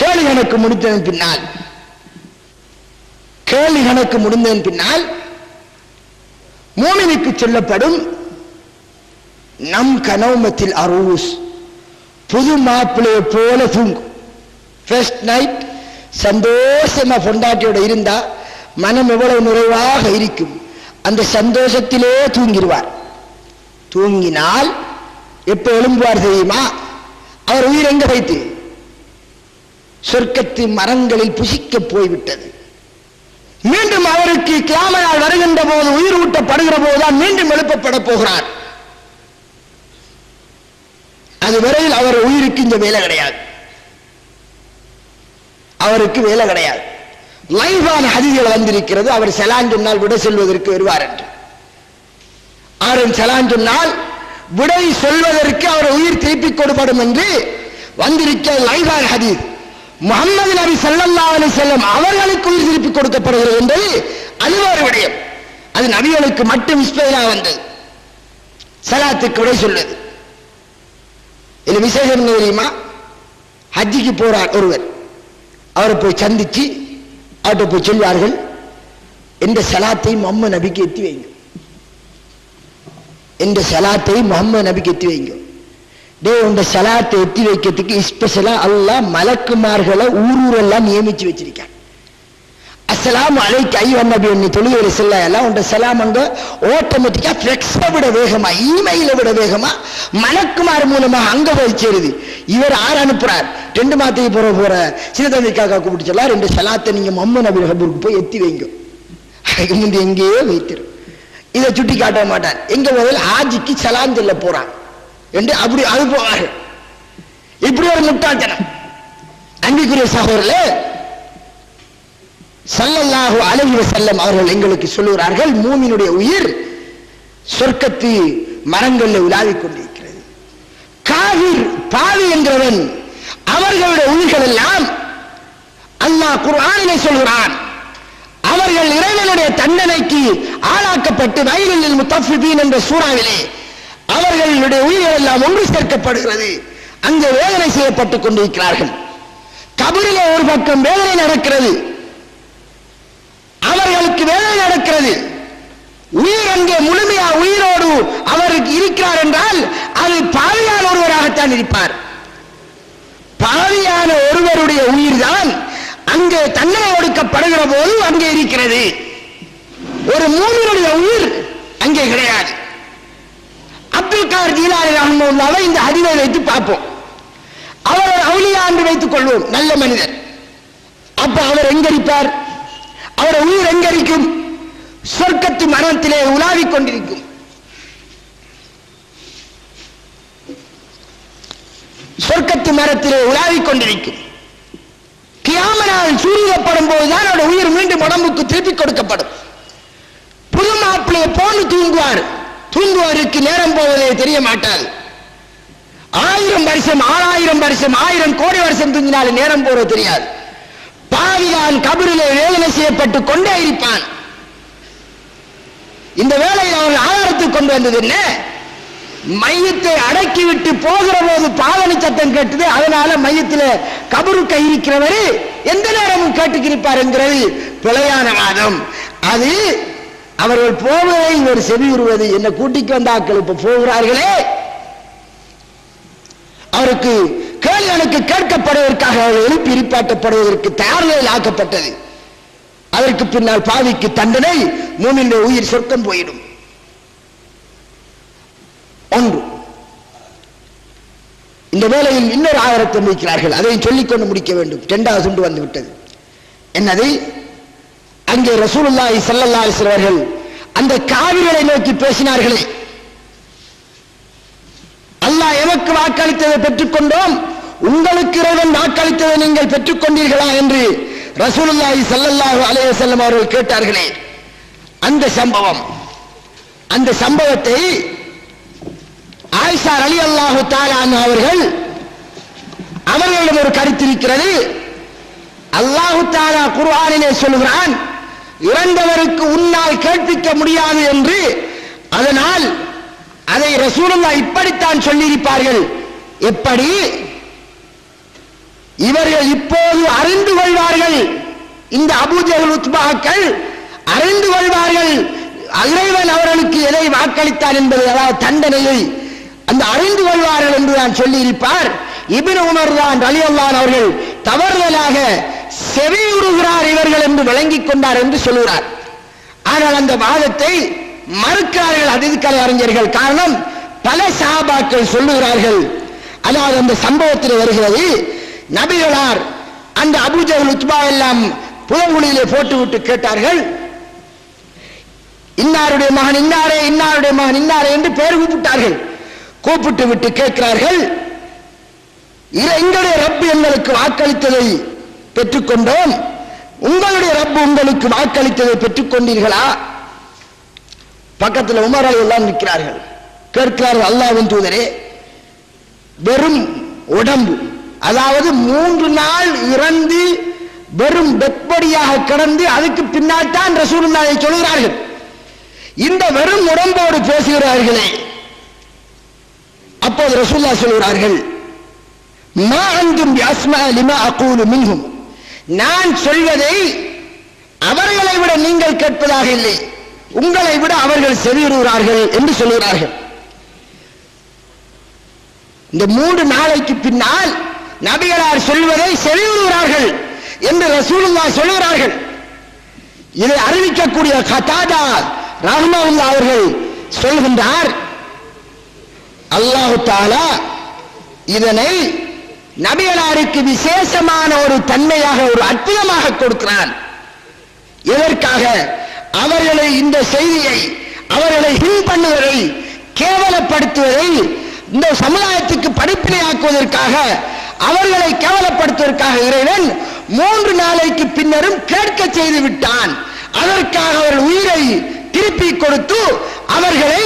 கேள்வி கணக்கு முடித்ததன் பின்னால் மூமினுக்கு சொல்லப்படும், நம் கனௌமத்தில் அரூஸ், புது மாப்பிள்ளையை போல தூங்கும். ஃபர்ஸ்ட் நைட் சந்தோஷமா பொண்டாட்டியோட இருந்தா மனம் எவ்வளவு நிறைவாக இருக்கும், அந்த சந்தோஷத்திலே தூங்கிடுவார். தூங்கினால் எப்ப எழும்புவார் தெரியுமா? அவர் உயிர் எங்க வைத்து? சொர்க்கத்து மரங்களில் புசிக்க போய்விட்டது. மீண்டும் அவருக்கு கியாம நாள் வருகின்ற போது, உயிர் ஊட்டப்படுகிற போதுதான் மீண்டும் எழுப்பப்பட போகிறார். அது வரையில் அவர் உயிருக்கு இந்த வேலை கிடையாது, அவருக்கு வேலை கிடையாது. லைவான ஹதீஸ்கள் வந்திருக்கிறது, அவர் சலான் சொன்னால் விடை சொல்வதற்கு வருவார் என்று. அவரும் சலான் சொன்னால் விடை சொல்வதற்கு அவர் உயிர் திருப்பிக் கொடுப்படும் என்று வந்திருக்க லைவான ஹதீஸ். முஹம்மது நபி ஸல்லல்லாஹு அலைஹி வஸல்லம் அவர்களுக்கு உயிர் திருப்பிக் கொடுக்கப்படுகிறது என்பது அது ஒரு விடயம். அது நபிகளுக்கு மட்டும் ஸ்பெஷலாக வந்தது, சலாத்துக்கு விடை சொல்வது. இதுல விசேஷம் என்ன தெரியுமா? ஹஜ்ஜிக்கு போறார் ஒருவர், அவரை போய் சந்திச்சு அவர்கிட்ட போய் சொல்வார்கள், எந்த சலாத்தை முஹம்மது நபிக்கு எத்தி வைங்க, எந்த சலாத்தை முஹம்மது நபிக்கு எத்தி வைங்க. டே, உங்க சலாத்தை எத்தி வைக்கிறதுக்கு ஸ்பெஷலா அல்லாஹ் மலக்குமார்களை ஊரெல்லாம் நியமிச்சு வச்சிருக்கான். அஸ்ஸலாமு அலைக்க ஐயுஹன் நபி, நீ தொழுகையில செல்லலாம், உங்க சலாம் அங்க ஆட்டோமேட்டிக்கா ஃபிளெக்ஸை விட வேகமா, இமெயிலை விட வேகமா மலக்குமார் மூலமாக அங்க போய் சேருது. இவர் ஆறு அனுப்புறார், 2 மாதத்துக்கு போற சின்ன தம்பி காக்கா கூப்பிட்டு சொல்லலாம், 2 சலாத்தை நீங்க முஹம்மது நபி கபூருக்கு போய் எத்தி வைங்க. அதுக்கு முந்தைய எங்கேயோ வைத்திரும். இதை சுட்டி காட்ட மாட்டார். எங்க முதல் ஹாஜிக்கு சலாம் சொல்ல போறான் என்று அப்படி அது போவார்கள். இப்படி ஒரு முட்டாள்தனம். அன்பிற்குரிய சகோதரர்களே, ஸல்லல்லாஹு அலைஹி வஸல்லம் அவர்கள் எங்களுக்கு சொல்லுகிறார்கள், மூமினுடைய உயிர் சொர்க்கத்து மரங்களில் உலாவிக் கொண்டிருக்கிறது. காவிர் பாவி என்கிறவன் அவர்களுடைய உயிர்கள் எல்லாம் அல்லாஹ் குர்ஆனிலே சொல்கிறான், அவர்கள் இறைவனுடைய தண்டனைக்கு ஆளாக்கப்பட்டு வயலில் முத்தஃபிதீன் என்ற சூறாவிலே அவர்களுடைய உயிர்கள் எல்லாம் ஒன்று சேர்க்கப்படுகிறது. அங்கே வேதனை செய்யப்பட்டுக் கொண்டிருக்கிறார்கள். கபரிலே ஒரு பக்கம் வேதனை நடக்கிறது, அவர்களுக்கு வேதனை நடக்கிறது. உயிர் அங்கே முழுமையா உயிரோடு அவருக்கு இருக்கிறார் என்றால் அது பாவியான ஒருவராகத்தான் இருப்பார். பாவியான ஒருவருடைய உயிர் தான் அங்கே தண்டனை கொடுக்கப்படுகிற போது அங்கே இருக்கிறது. ஒரு மூமினுடைய உயிர் அங்கே கிடையாது. அப்துல் காதர் ஜீலானி ரஹ்மத்துல்லாஹி இந்த ஹதீஸை வைத்து பார்ப்போம். அவர் அவுலியா என்று வைத்துக் கொள்வோம், நல்ல மனிதர். அப்ப அவர் எங்க இருப்பார்? அவர் உயிர் எங்க இருக்கும்? சொர்க்கத்து மரத்திலே உலாவிக் கொண்டிருக்கும். சொர்க்கத்து மரத்திலே உலாவிக் கொண்டிருக்கும். கியாமனால் சூரியப்படும் போதுதான் அவருடைய உயிர் மீண்டும் உடம்புக்கு திருப்பி கொடுக்கப்படும். புது மாப்பிள்ளையை போன்று தூங்குவார். தூங்குவாருக்கு நேரம் போவதே தெரிய மாட்டாது. 1000 வருஷம் 6000 வருஷம் 1000 கோடி வருஷம் தூங்கினாலும் நேரம் போறது தெரியாது. பாவிதான் கபரிலே வேதனை செய்யப்பட்டு கொண்டே இருப்பான். இந்த வேளையில் அவர்கள் ஆதாரத்துக்கு கொண்டு வந்தது என்ன? மையத்தை அடக்கிவிட்டு போகிற போது பாவனை சத்தம் கேட்டது. அதனால மையத்தில் கபருக்கு இருக்கிறவரு எந்த நேரமும் கேட்டுக்கிருப்பார் என்கிறது பிழையான வாதம். அது அவர்கள் போவதை இவர் செவியுறுவது. என்ன கூட்டிக்கு வந்தாக்கள் இப்ப போகிறார்களே, அவருக்கு கேள்விகளுக்கு கேட்கப்படுவதற்காக அவர்கள் எழுப்பி இருப்பாட்டப்படுவதற்கு தயார்நிலையில் ஆக்கப்பட்டது. அதற்கு பின்னால் பாவிக்கு தண்டனை, மூமினுடைய உயிர் சொர்க்கம் போயிடும். ஒன்று. இந்த வேளையில் இன்னொரு ஆதாரத்தை வைக்கிறார்கள், அதையும் சொல்லிக்கொண்டு முடிக்க வேண்டும். 2வது துண்டு வந்து விட்டது. என்னது? அங்கே ரசூலுல்லாஹி ஸல்லல்லாஹு அலைஹி வஸல்லம் அவர்கள் அந்த காவிர்களை நோக்கி பேசினார்களே, அல்லாஹ் எமக்கு வாக்களித்ததை பெற்றுக் கொண்டோம், உங்களுக்கு இறைவன் வாக்களித்ததை நீங்கள் பெற்றுக் கொண்டீர்களா என்று ரசூலுல்லாஹி ஸல்லல்லாஹு அலைஹி வஸல்லம் அவர்கள் கேட்டார்களே, அந்த சம்பவத்தை ஆயிஷா ரலியல்லாஹு தஆலா அன்ஹா அவர்களிடம் ஒரு கருத்து இருக்கிறது. அல்லாஹு தஆலா குர்ஆனிலே சொல்கிறான், இறந்தவருக்கு உன்னால் கேட்பிக்க முடியாது என்று. அதனால் அதை ரசூலுல்லாஹ் இப்படித்தான் சொல்லியிருப்பார்கள். எப்படி? இவர்கள் இப்போது அறிந்து கொள்வார்கள், இந்த அபூ ஜஹல் உத்பாக்கள் அறிந்து கொள்வார்கள் இறைவன் அவர்களுக்கு எதை வாக்களித்தார் என்பது, அதாவது தண்டனையை அந்த அறிந்து கொள்வார்கள் என்று தான் சொல்லியிருப்பார். இப்னு உமர் தான் ரலியல்லாஹு அன்ஹு அவர்கள் தவறுதலாக செவியுறுகிறார் இவர்கள் என்று விளங்கிக் கொண்டார் என்று சொல்கிறார். ஆனால் அந்த வாதத்தை மறுக்கிறார்கள் ஹதீஸ் அறிஞர்கள். காரணம், பல சஹாபாக்கள் சொல்லுகிறார்கள். அதாவது அந்த சம்பவத்தில் வருகிறது, நபிகளார் அந்த அபூ ஜஹல் உத்பா எல்லாம் புதங்குழியிலே போட்டுவிட்டு கேட்டார்கள், இன்னாருடைய மகன் இன்னாரே, இன்னாருடைய மகன் இன்னாரே என்று பெயர் கூப்பிட்டார்கள். கூப்பிட்டு விட்டு கேட்கிறார்கள், எங்களுடைய ரப்பு எங்களுக்கு வாக்களித்ததை பெற்றுக்கொண்டோம், உங்களுடைய ரப்பு உங்களுக்கு வாக்களித்ததை பெற்றுக் கொண்டீர்களா? பக்கத்தில் உமர் எல்லாம் நிற்கிறார்கள். கேட்கிறார்கள், அல்லாஹ்வின் தூதரே, வெறும் உடம்பு, அதாவது 3 நாள் இறந்து வெறும் வெப்படியாக கிடந்து அதுக்கு பின்னால் தான் ரசூலுல்லாஹி சொல்கிறார்கள். இந்த வெறும் உடம்போடு பேசுகிறார்களே. அப்போது ரசூலுல்லாஹி சொல்கிறார்கள், மா அன்தும் பிஅஸ்மா லிமா அகூலு மின்ஹும், நான் சொல்வதை அவர்களை விட நீங்கள் கேட்பதாக இல்லை, உங்களை விட அவர்கள் செவியுறுகிறார்கள் என்று சொல்கிறார்கள். இந்த 3 நாளைக்கு பின்னால் நபிகளார் சொல்வதை செவியுறுகிறார்கள் என்று ரசூலுல்லாஹி சொல்கிறார்கள். இதை அறிவிக்கக்கூடிய கதாதா ரஹ்மத்துல்லாஹி அவர்கள் சொல்கின்றார், அல்லாஹ் தஆலா இதனை நபிகளாருக்கு விசேஷமான ஒரு தன்மையாக, ஒரு அற்புதமாக கொடுக்கிறான். எதற்காக? அவர்களை, இந்த செய்தியை அவர்களை ஹில் பண்ணுவதை, கேவலப்படுத்துவதை, இந்த சமுதாயத்துக்கு படிப்பினையாக்குவதற்காக, அவர்களை கேவலப்படுத்துவதற்காக இறைவன் 3 நாளைக்கு பின்னரும் கேட்க செய்து விட்டான். அதற்காக அவர்கள் உயிரை திருப்பி கொடுத்து அவர்களை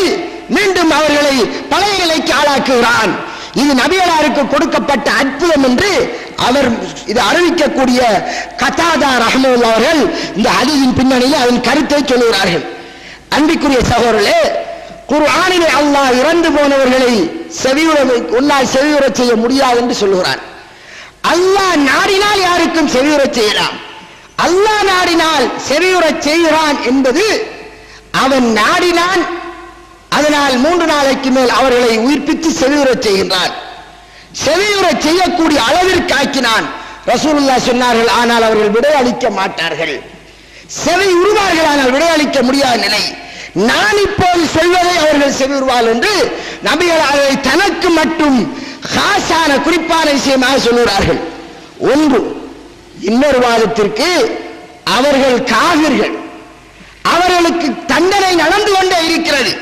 மீண்டும் அவர்களை பழைய நிலைக்கு ஆளாக்குகிறான். இது நபிகளாருக்கு கொடுக்கப்பட்ட அற்புதம் என்று அவர் இது அறிவிக்கக்கூடிய கதாதா ரஹ்மத்துல்லாஹி அவர்கள் இந்த ஹதீஸின் பின்னணியில் அதன் கருத்தை சொல்கிறார்கள். அன்பிற்குரிய சகோதரர்களே, குர்ஆனிலே அல்லாஹ் இறந்து போனவர்களை உன்னால் செவியுற செய்ய முடியாது என்று சொல்கிறான். அல்லாஹ் நாடினால் யாருக்கும் செவியுற செய்யலாம். அல்லாஹ் நாடினால் செவியுற செய்கிறான் என்பது அவன் நாடினான். அதனால் 3 நாளைக்கு மேல் அவர்களை உயிர்ப்பித்து செவியுற செய்கின்றான். செவியுற செய்யக்கூடிய அளவிற்கு ஆக்கினான். ரசூலுல்லாஹ் சொன்னார்கள், ஆனால் அவர்கள் விடையளிக்க மாட்டார்கள். செவி உருவார்கள், ஆனால் விடையளிக்க முடியாத நிலை. நான் இப்போது சொல்வதை அவர்கள் செவியுறுவார்கள் என்று நபிகள் அதை தனக்கு மட்டும் காசான குறிப்பான விஷயமாக சொல்கிறார்கள். ஒன்று. இன்னொரு வாதத்திற்கு அவர்கள் காவிர்கள், அவர்களுக்கு தண்டனை நடந்து கொண்டே இருக்கிறது.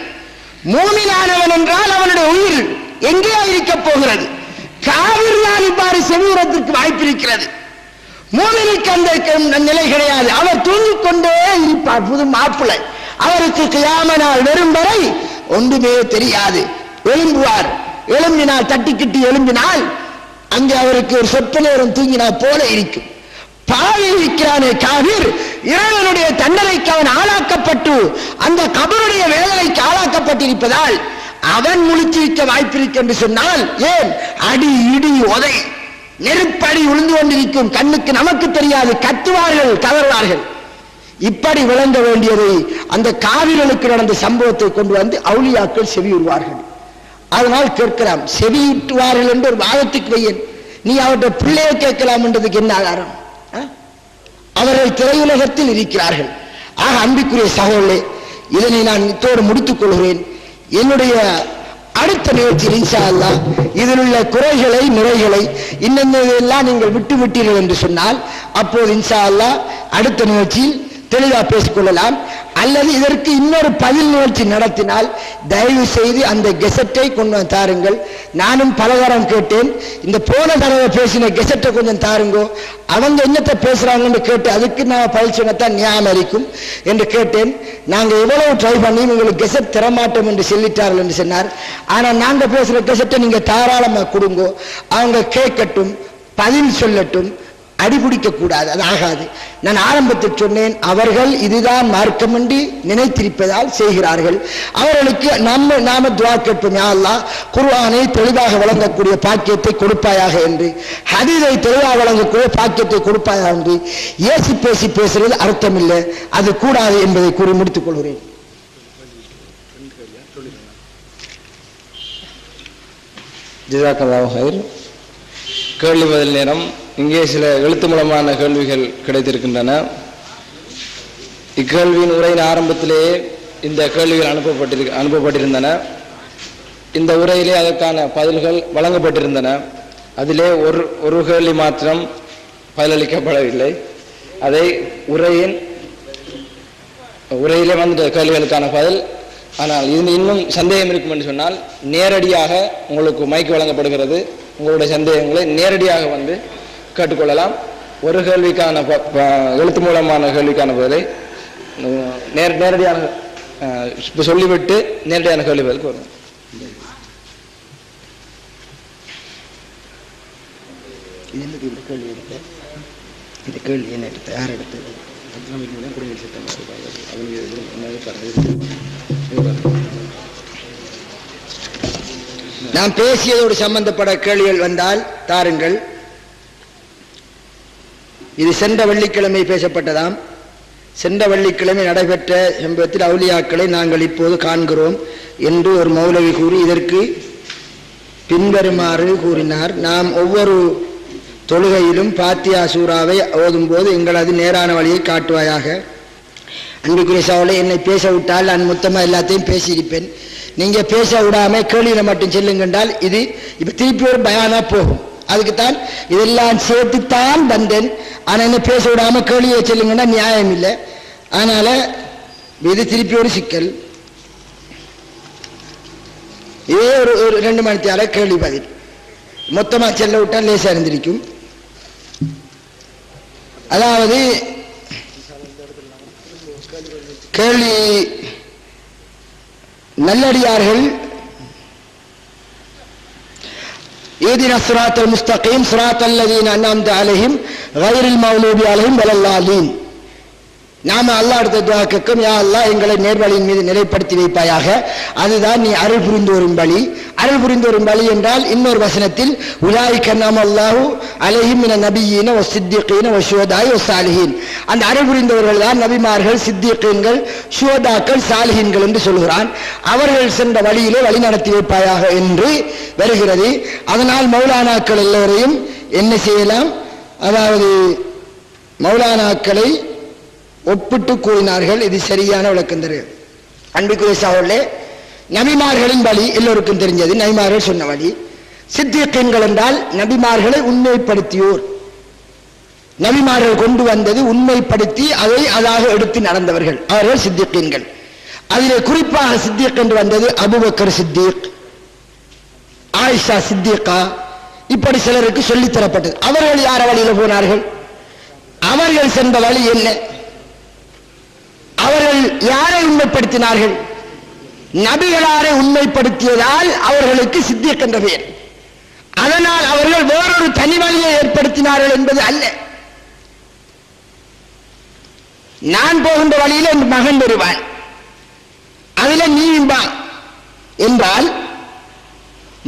மூமினானவன் என்றால் அவனுடைய உயிர் எங்கே இருக்க போகிறது? காவிர் தான் இவ்வாறு செவியுறத்திற்கு வாய்ப்பிருக்கிறது. மூமினுக்கு அந்த நிலை கிடையாது. அவர் தூங்கிக் கொண்டே இருப்பார். புது மாப்பிள்ளை, அவருக்கு கியாம நாள் வரும் வரை ஒன்றுமே தெரியாது. எழும்புவார். எழும்பினால் தட்டிக்கிட்டு எழும்பினால் அங்கே அவருக்கு ஒரு சொற்ப நேரம் தூங்கினால் போல இருக்கும். பாவி இருக்கிறானே காவிர், இறைவனுடைய தண்டனைக்கு அவன் ஆளாக்கப்பட்டு அந்த கபருடைய வேதனைக்கு ஆளாக்கப்பட்டிருப்பதால் அவன் முழிச்சிருக்க வாய்ப்பிருக்கு என்று சொன்னால், ஏன் அடி இடி உதை நெருப்படி விழுந்து கொண்டிருக்கும், கண்ணுக்கு நமக்கு தெரியாது, கத்துவார்கள், கதறுவார்கள். இப்படி விளங்க வேண்டியதை அந்த காவிர்களுக்கு நடந்த சம்பவத்தை கொண்டு வந்து அவுலியாக்கள் செவியுறுவார்கள். அதனால் கேட்கலாம், செவியுற்றுவார்கள் என்று ஒரு வாதத்துக்கு வையன், நீ அவருடைய பிள்ளையை கேட்கலாம் என்றதுக்கு என்ன ஆதாரம்? அவர்கள் திரையுலகத்தில் இருக்கிறார்கள். ஆக அன்பிற்குரிய சகோதரர்களே, இதனை நான் இத்தோடு முடித்துக் கொள்கிறேன். என்னுடைய அடுத்த நிகழ்ச்சியில் இன்ஷா அல்லாஹ் இதில் உள்ள குறைகளை நிறைகளை இன்னெல்லாம் நீங்கள் விட்டு விட்டீர்கள் என்று சொன்னால் அப்போது இன்ஷா அல்லாஹ் அடுத்த நிகழ்ச்சியில் தெளிவாக பேசிக்கொள்ளலாம். அல்லது இதற்கு இன்னொரு பதில் நிகழ்ச்சி நடத்தினால் தயவு செய்து அந்த கெசட்டை கொண்டு தாருங்கள். நானும் பலதரம் கேட்டேன், இந்த போன தடவை பேசின கெசட்டை கொஞ்சம் தாருங்கோ, அவங்க என்னத்தை பேசுறாங்கன்னு கேட்டு அதுக்கு நான் பதில் சொன்னத்தான் ஞாபகம் இருக்கும் என்று கேட்டேன். நாங்கள் எவ்வளவு ட்ரை பண்ணி உங்களுக்கு கெசட் தரமாட்டோம் என்று சொல்லிட்டார்கள் என்று சொன்னார். ஆனால் நாங்கள் பேசுகிற கெசட்டை நீங்கள் தாராளமாக கொடுங்கோ, அவங்க கேட்கட்டும், பதில் சொல்லட்டும், அடிபிடிக்க கூடாது, அது ஆகாது. நான் ஆரம்பத்தில் சொன்னேன், அவர்கள் இதுதான் மார்க்கம் என்று நினைத்திருப்பதால் செய்கிறார்கள். அவர்களுக்கு நாம துஆ கேட்போம், யா அல்லாஹ் குர்ஆனை தெளிவாக வழங்கக்கூடிய பாக்கியத்தை கொடுப்பாயாக என்று, ஹதீஸை தெளிவாக வழங்கக்கூடிய பாக்கியத்தை கொடுப்பாயாக என்று. ஏசி பேசி பேசுறது அர்த்தம் இல்லை, அது கூடாது என்பதை கூறி முடித்துக் கொள்கிறேன். ஜஸாக்கல்லாஹு ஹைர். கேள்வி பதில் நேரம். இங்கே சில எழுத்து மூலமான கேள்விகள் கிடைத்திருக்கின்றன. இக்கேள்வியின் உரையின் ஆரம்பத்திலேயே இந்த கேள்விகள் அனுப்பப்பட்டிருந்தன. இந்த உரையிலே அதற்கான பதில்கள் வழங்கப்பட்டிருந்தன. அதிலே ஒரு கேள்வி மாத்திரம் பதிலளிக்கப்படவில்லை. அதை உரையிலே வந்த கேள்விகளுக்கான பதில். ஆனால் இது இன்னும் சந்தேகம் இருக்கும் என்று சொன்னால் நேரடியாக உங்களுக்கு மைக்கு வழங்கப்படுகிறது. உங்களுடைய சந்தேகங்களை நேரடியாக வந்து கேட்டுக்கொள்ளலாம். ஒரு கேள்விக்கான எழுத்து மூலமான கேள்விக்கான பதிலை நேரடியான சொல்லிவிட்டு நேரடியான கேள்வி பதிலுக்கு வரும். இந்த கேள்வி என்ன எடுத்து யார் எடுத்தது? நாம் பேசியதோடு சம்பந்தப்பட்ட கேள்விகள் வந்தால் தாருங்கள். இது சென்ற வெள்ளிக்கிழமை பேசப்பட்டதாம். சென்ற வெள்ளிக்கிழமை நடைபெற்ற சம்பவத்தில் அவுலியாக்களை நாங்கள் இப்போது காண்கிறோம் என்று ஒரு மௌலவி கூறி இதற்கு பின்வருமாறு கூறினார். நாம் ஒவ்வொரு தொழுகையிலும் பாத்தியா சூறாவை ஓதும் போது எங்களது நேரான வழியை காட்டுவாயாக. அன்புக்குரிய சகோதரர்களே, என்னை பேச விட்டால் நான் மொத்தமாக எல்லாத்தையும் பேசியிருப்பேன். நீங்கள் பேச விடாமல் கேள்வியில மட்டும் செல்லுங்கன்றால் இது இப்போ திருப்பி ஒரு பயானா போகும். அதுக்குத்தான் இதெல்லாம் சேர்த்துத்தான் வந்தேன். ஆனால் என்ன பேச விடாமல் கேள்வியை செல்லுங்கன்னா நியாயம் இல்லை. அதனால் இது திருப்பி ஒரு சிக்கல். இதே ஒரு 2 மணி நேரம் கேள்வி பதில் மொத்தமாக செல்ல விட்டால் லேசாக இருந்திருக்கும். அதாவது கேள்வி நல்லடியார்கள் ஈதின ஸிராத்தல் முஸ்தகீம் ஸிராத்தல் லதீன அன்அம்த அலைஹிம் கைரில் மக்லூபி அலைஹிம் வலல்லாலீன். நாம அல்லாஹ் அடுத்த துஆ கேட்கும், யா அல்லாஹ் எங்களை நேர்வழியின் மீது நிலைப்படுத்தி வைப்பாயாக, அதுதான் நீ அருள் புரிந்து வரும் வழி. அருள் புரிந்து வரும் வழி என்றால் இன்னொரு வசனத்தில் உலாயிக அன்அமல்லாஹு அலைஹிம் மின நபியீன வஸ்ஸித்தீகீன வஷ்ஷுஹதாஇ வஸ்ஸாலிஹீன், அந்த அருள் புரிந்தவர்கள் தான் நபிமார்கள், சித்திகீன்கள், ஷுஹதாக்கள், சாலிஹீன்கள் என்று சொல்கிறான். அவர்கள் சென்ற வழியிலே வழி நடத்தி வைப்பாயாக என்று வருகிறது. அதனால் மௌலானாக்கள் எல்லோரையும் என்ன செய்யலாம், அதாவது மௌலானாக்களை ஒப்பிட்டு கூறினார்கள். இது சரியான விளக்கம் தருகிறது. அன்புக்குரிய சகோதரர்களே, நபிமார்களின் வழி எல்லோருக்கும் தெரிஞ்சது, நபிமார்கள் சொன்ன வழி. சித்திகீன்கள் என்றால் நபிமார்களை உண்மைப்படுத்தியோர், நபிமார்கள் கொண்டு வந்தது உண்மைப்படுத்தி அதை அதாக எடுத்து நடந்தவர்கள், அவர்கள் சித்திகீன்கள். அதிலே குறிப்பாக சித்திக் என்று வந்தது அபூபக்கர் சித்திக், ஆயிஷா சித்திகா, இப்படி சிலருக்கு சொல்லித் தரப்பட்டது. அவர்கள் யார வழியில போனார்கள், அவர்கள் சென்ற வழி என்ன, அவர்கள் யாரை உண்மைப்படுத்தினார்கள், நபிகளாரை உண்மைப்படுத்தியதால் அவர்களுக்கு சித்திக் என்ற பெயர். அதனால் அவர்கள் வேறொரு தனி வழியை ஏற்படுத்தினார்கள் என்பது அல்ல. நான் போகின்ற வழியில் என் மகன் வருவான், அதுல நீயும் வா என்றால்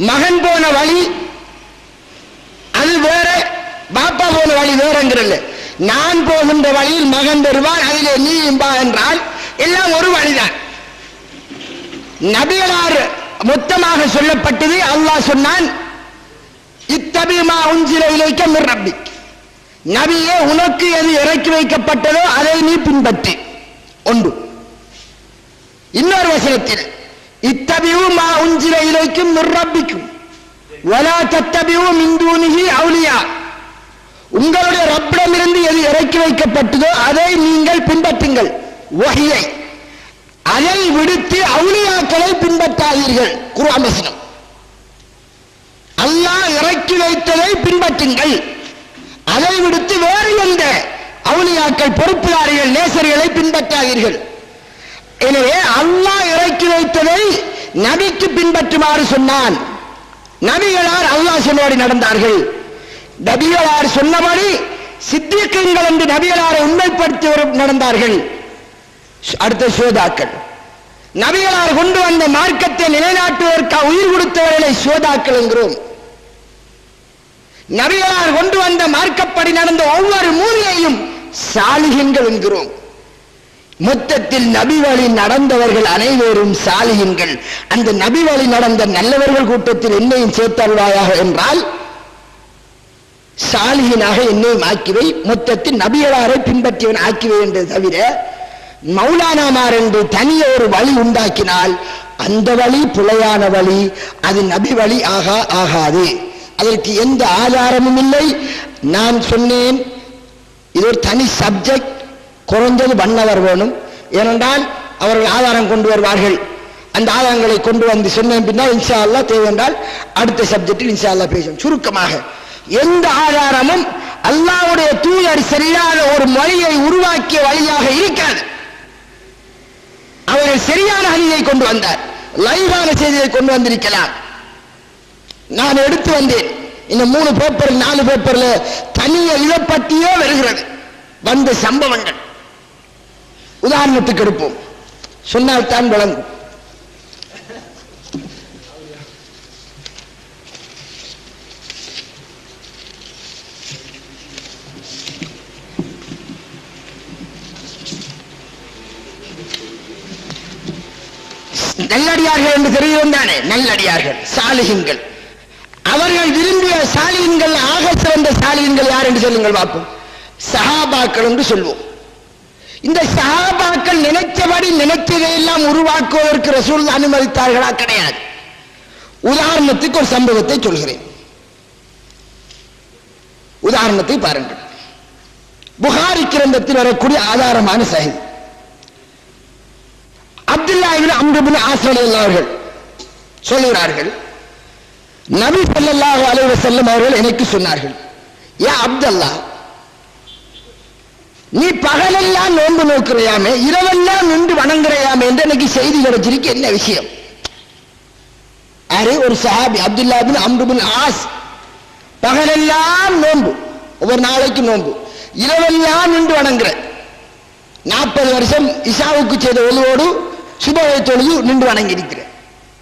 மகன் போன வழி அது வேற, பாப்பா போன வழி வேறங்கிறல்ல. நான் போகின்ற வழியில் மகன் வருவான், அதிலே நீயும் வா என்றால் எல்லாம் ஒரு வழிதான். நபிகளார் மொத்தமாக சொல்லப்பட்டது. அல்லாஹ் சொன்னான், இத்தபி மா உன்சில இலைக்க மிர் ரப்பிக், நபியே உனக்கு எது இறக்கி வைக்கப்பட்டதோ அதை நீ பின்பற்றி. ஒன்று. இன்னொரு வசனத்தில் இத்தபிஉ மா உன்சில இலைக்கும் மிர் ரப்பிக்கும் வலா தத்தபிஉ மின் தூனிஹி அவுலியா, உங்களுடைய ரப்பிடமிருந்து எது இறக்கி வைக்கப்பட்டதோ அதை நீங்கள் பின்பற்றுங்கள், வஹியை. அதை விடுத்து அவுலியாக்களை பின்பற்றாதீர்கள். குர்ஆன் வசனம். அல்லாஹ் இறக்கி வைத்ததை பின்பற்றுங்கள், அதை விடுத்து வேறு எந்த அவுலியாக்கள், பொறுப்புதாரிகள், நேசர்களை பின்பற்றாதீர்கள். எனவே அல்லாஹ் இறக்கி வைத்ததை நபிக்கு பின்பற்றுமாறு சொன்னான். நபிகளார் அல்லாஹ் சொன்னபடி நடந்தார்கள். நபிகளார் சொன்னபடி சித்திகீன்கள் என்று நபிகளாரை உண்மைப்படுத்தி நடந்தார்கள். அடுத்த ஷுஹதாக்கள், நபிகளார் கொண்டு வந்த மார்க்கத்தை நிலைநாட்டுவதற்காக உயிர் கொடுத்தவர்களை ஷுஹதாக்கள் என்கிறோம். நபிகளார் கொண்டு வந்த மார்க்கப்படி நடந்த ஒவ்வொரு மூலியையும் சாலிஹீன்கள் என்கிறோம். மொத்தத்தில் நபி வழி நடந்தவர்கள் அனைவரும் சாலிஹீன்கள். அந்த நபி வழி நடந்த நல்லவர்கள் கூட்டத்தில் என்னையும் சேர்த்தருவாயாக என்றால் சாலிஹீனாக என்னையும் ஆக்கிவை, மொத்தத்தில் நபிகளாரை பின்பற்றியவன் ஆக்கிவை என்று தவிர மௌலானாமார் என்று தனிய ஒரு வழி உண்டாக்கினால் அந்த வழி புலையான வழி, அது நபி வழி ஆகாது. அதற்கு எந்த ஆதாரமும் இல்லை. நான் சொன்னேன், இது ஒரு தனி சப்ஜெக்ட், குறைஞ்சது பண்ணவர் வேணும். ஏனென்றால் அவர்கள் ஆதாரம் கொண்டு வருவார்கள். அந்த ஆதாரங்களை கொண்டு வந்து சொன்னேன் பின்னால் இன்ஷா அல்லாஹ் தேவையென்றால் அடுத்த சப்ஜெக்டில் இன்ஷா அல்லாஹ் பேசும். சுருக்கமாக எந்த ஆதாரமும் அல்லாஹ்வுடைய தூதர் சரியான ஒரு மொழியை உருவாக்கிய வழியாக இருக்காது. அவர்கள் சரியான ஹதீஸை கொண்டு வந்தார், லைவான செய்தியை கொண்டு வந்திருக்கலாம். நான் எடுத்து வந்தேன். இந்த 3 பேப்பர் 4 பேப்பர்ல தனிய இதை பற்றியே வருகிறது வந்த சம்பவங்கள். உதாரணத்துக்கு எடுப்போம், சொன்னால் தான் விளங்கும். நல்லடியார்கள் என்று தெரியும் தானே, நல்லடியார்கள் சாலிஹீன்கள். அவர்கள் விரும்பிய சாலிஹீன்கள், ஆக சிறந்த சாலிஹீன்கள் யார் என்று சொல்லுங்கள் பார்ப்போம். சஹாபாக்கள் என்று சொல்வோம். இந்த சஹாபாக்கள் நினைச்சபடி நினைச்சதையெல்லாம் உருவாக்குவதற்கு ரசூல் அனுமதித்தார்களா? கிடையாது. உதாரணத்துக்கு ஒரு சம்பவத்தை சொல்கிறேன். உதாரணத்தை பாருங்கள். புகாரி கிரந்தத்தில் வரக்கூடிய ஆதாரமான சஹீஹ். அப்துல்லா இப்னு அம்ர் இப்னு ஆஸ் ரலியல்லாஹு அவர்கள் சொல்கிறார்கள், நபி ஸல்லல்லாஹு அலைஹி வஸல்லம் அவர்கள் எனக்கு சொன்னார்கள், யா அப்துல்லா நீ பகலெல்லாம் நோன்பு நோக்கிறையாமே, இரவெல்லாம் நின்று வணங்குறையாமே என்று எனக்கு செய்தி கிடைச்சிருக்கு. என்ன விஷயம்? யாரு? ஒரு சஹாபி அப்துல்லா பின் அம்ரு பின் ஆஸ். பகலெல்லாம் நோன்பு, ஒவ்வொரு நாளைக்கு நோன்பு, இரவெல்லாம் நின்று வணங்குற. 40 வருஷம் இஷாவுக்கு செய்த ஒழுவோடு சுபவை தொழுது நின்று வணங்கி இருக்கிற.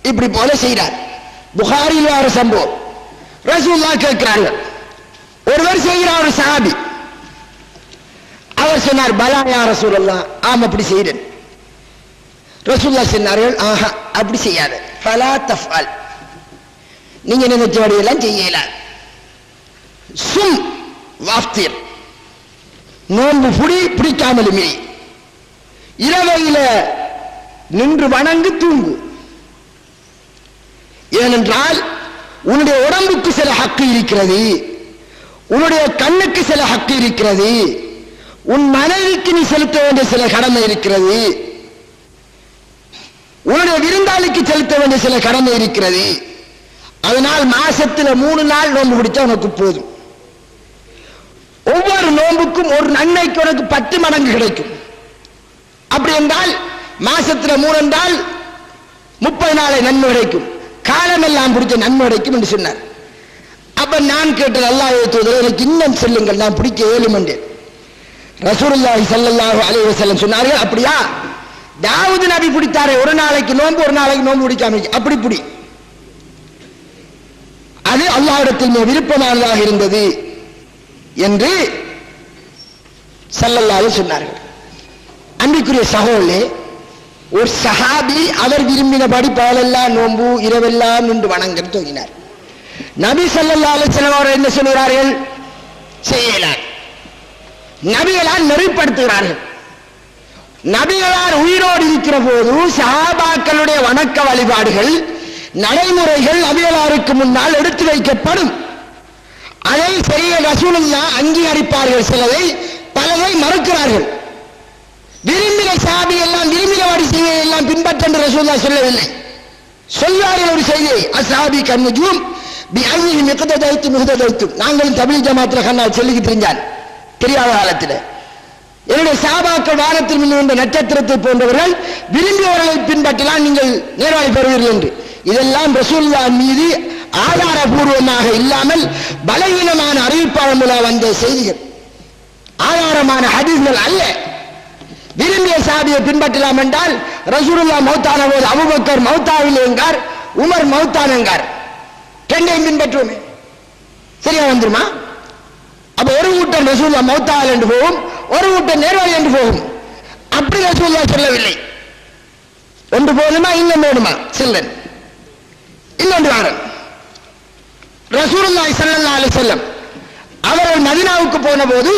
இப்படி போல செய்கிறார். புகாரில் வர சம்பவம். ரசூலுல்லாஹ் கேட்கிறாங்க, ஒருவர் செய்கிறார், ஒரு சஹாபி. அவர் சொன்னார், பலா யா ரசூலல்லாஹ், ஆம் அப்படி செய்கிறேன். ரசூலுல்லாஹ் சொன்னார்கள், ஆஹா அப்படி செய்யாத, ஃபலா தஃஅல், நீங்க நினைச்சபடியெல்லாம் செய்யலாம். சும் வாஃப்திர், நோன்பு பிடிக்காமலுமே இரவையில நின்று வணங்கு தூங்கு. ஏனென்றால் உன்னுடைய உடம்புக்கு சில ஹக்கு இருக்கிறது, உன்னுடைய கண்ணுக்கு சில ஹக்கு இருக்கிறது, உன் மனைவிக்கு நீ செலுத்த வேண்டிய சில கடமை இருக்கிறது, உன்னுடைய விருந்தாளிக்கு செலுத்த வேண்டிய சில கடமை இருக்கிறது. அதனால் மாசத்துல 3 நாள் நோன்பு பிடிச்சா உனக்கு போதும். ஒவ்வொரு நோன்புக்கும் ஒரு நன்மைக்கு உனக்கு 10 மடங்கு கிடைக்கும். அப்படி என்றால் மாசத்துல 3 என்றால் 30 நாளை நன்மை கிடைக்கும், காலமெல்லாம் பிடிச்ச நன்மை கிடைக்கும் என்று சொன்னார். அப்ப நான் கேட்டது, அல்லாஹ்வுடைய தூதரே எனக்கு இன்னும் சொல்லுங்கள், நான் பிடிக்க ஏழுமண்டே. ரசூலுல்லாஹி ஸல்லல்லாஹு அலைஹி வஸல்லம் சொன்னார்கள், அப்படியா, தாவூது நபி பிடித்தாரே ஒரு நாளைக்கு நோன்பு, ஒரு நாளைக்கு நோன்பு பிடிக்காம, அப்படி பிடி, அது அல்லாஹ்விடத்தில் விருப்பமானதாக இருந்தது என்று ஸல்லல்லாஹு அலைஹி சொன்னார்கள். அன்பிற்குரிய சகோதரர்களே, ஒரு சஹாபி அவர் விரும்பினபடி பகலெல்லாம் நோன்பு இரவெல்லாம் நின்று வணங்க துவங்கினார். நபி ஸல்லல்லாஹு அலைஹி வஸல்லம் அவர்கள் என்ன சொல்கிறார்கள்? செய்யலாம். நபிகளால் நெறிப்படுத்துகிறார்கள். நபிகளார் உயிரோடு இருக்கிற போது சஹாபாக்களுடைய வணக்க வழிபாடுகள் நடைமுறைகள் நபிகளாருக்கு முன்னால் எடுத்து வைக்கப்படும். அதை செய்ய ரசூலுல்லாஹ் அங்கீகரிப்பார்கள், சிலதை பலதை மறுக்கிறார்கள். விரும்பின சாபி எல்லாம் விரும்பினவாடி செய்ய எல்லாம் பின்பற்ற ரசூலுல்லாஹ் சொல்லவில்லை. சொல்வார்கள் ஒரு செய்தியை, அஸ்ஹாபி கன்னுஜூம் பி ஐஹி மிக்ததைத்து முஹததைத்து. நாங்களும் தபிலீக் ஜமாத்துல கண்ணால் சொல்லிக்கிட்டு இருந்தான் தெரியாத காலத்தில். என்னுடைய சாபாக்கள் வானத்தில் மின்னுகின்ற நட்சத்திரத்தை போன்றவர்கள் விரும்பியவர்களை பின்பற்றலாம், நீங்கள் நேர்வழி பெறுவீர்கள் என்று. இதெல்லாம் ரசூலுல்லாஹ் மீது ஆதாரபூர்வமாக இல்லாமல் பலவீனமான அறிவிப்பாளர் மூலம் வந்த செய்திகள், ஆதாரமான ஹதீஸ்கள் அல்ல. விரும்பிய சாபியை பின்பற்றலாம் என்றால் ரசூலுல்லாஹ் மௌத்தான போது அபூபக்கர் மௌத்தாவில் என்கார், உமர் மௌத்தான் என்கார், ரெண்டையும் பின்பற்றுவோமே, சரியா வந்துருமா? அப்ப ஒரு கூட்டம் ரசூலுல்லாஹ் மௌத்தாவில் என்று போகும், ஒரு கூட்டம் நேர்வழி என்று போகும். அப்படி ரசூலுல்லாஹ் சொல்லவில்லை. ஒன்று போதுமா, இன்னும் வேணுமா? சில்லன் இன்னொன்று வாரம். ரசூலுல்லாஹி ஸல்லல்லாஹு அலைஹி வஸல்லம் அவர்கள் மதீனாவுக்கு போன போது,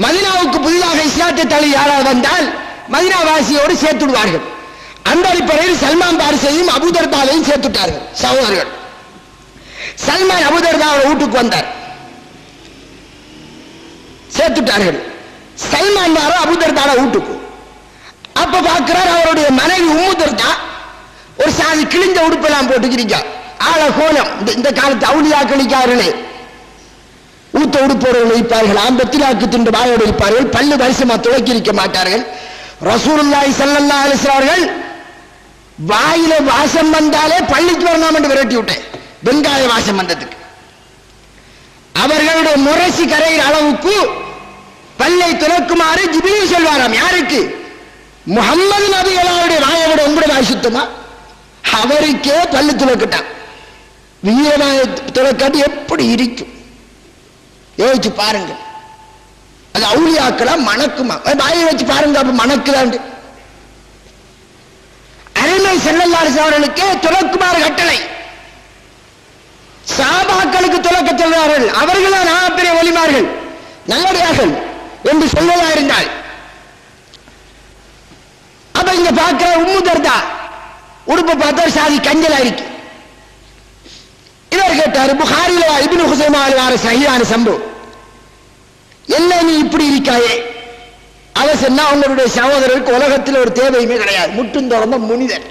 மதீனாவுக்கு புதிதாக இஸ்லாத்தை தழுவி யாராவது வந்தால் மதீனா வாசியோடு சேர்த்துடுவார்கள். அந்த அடிப்படையில் சல்மான் பாரிசையும் அபூதர்தாவையும் சேர்த்துட்டார்கள் சகோதரர்கள். சல்மான் அபூதர்தாவோட வீட்டுக்கு வந்தார், சேர்த்துட்டார்கள். சல்மான் வார அபூதர்தாவோட வீட்டுக்கு. அப்ப பார்க்கிறார், அவருடைய மனைவி உம்மு தர்தா ஒரு சாதி கிழிஞ்ச உடுப்பெல்லாம் போட்டுக்கிறீங்க, ஆழ கோலம். இந்த காலத்து அவுலியாக்களிக்காரர்களே ஊத்த உடுப்போர்கள் இருப்பார்கள், ஆம்பத்திலாக்கு திண்டு வாயோடு இருப்பார்கள், பல்லு வருஷமா துவக்கி இருக்க மாட்டார்கள். ரசூலுல்லாஹி ஸல்லல்லாஹு அலைஹி வஸல்லம் அவர்கள் வாயில வாசம் வந்தாலே பள்ளிக்கு வரலாம் என்று விரட்டி விட்டேன், வெங்காய வாசம் வந்ததுக்கு. அவர்களுடைய முரசி கரையின் அளவுக்கு பல்லை துறக்குமாறு ஜிப்ரீல் சொல்வாராம். யாருக்கு? முஹம்மது நபிகளுடைய வாயை விட உங்களுடைய வாய் சுத்தமா? அவருக்கே பல்லு துளக்கிட்டான். வீரவாய துளக்காட்டி எப்படி இருக்கும் யோசிச்சு பாருங்க. அது அவுலியாக்களா மணக்குமா? வாயை வச்சு பாருங்க, அப்ப மணக்குதாண்டு. அருமை ஸல்லல்லாஹு அலைஹி அவர்களுக்கே துளக்குமாறு கட்டளை, சஹாபாக்களுக்கு துளக்க சொல்வார்கள். அவர்களால் பெரிய ஒலிமார்கள் நல்லடியார்கள் என்று சொல்வதா இருந்தால், அப்ப இங்க பார்க்கிற உம்மு தர்தா உடுப்பு பார்த்தா சாதி கஞ்சலா இருக்கு. இவர் கேட்டார், புகாரில இப்னு ஹுஸைமாவில் வார சஹீஹான சம்பவம், என்ன நீ இப்படி இருக்காயே? அவர் சொன்னா, உங்களுடைய சகோதரருக்கு உலகத்தில் ஒரு தேவையுமே கிடையாது, முற்றும் திறந்த முனிவர்,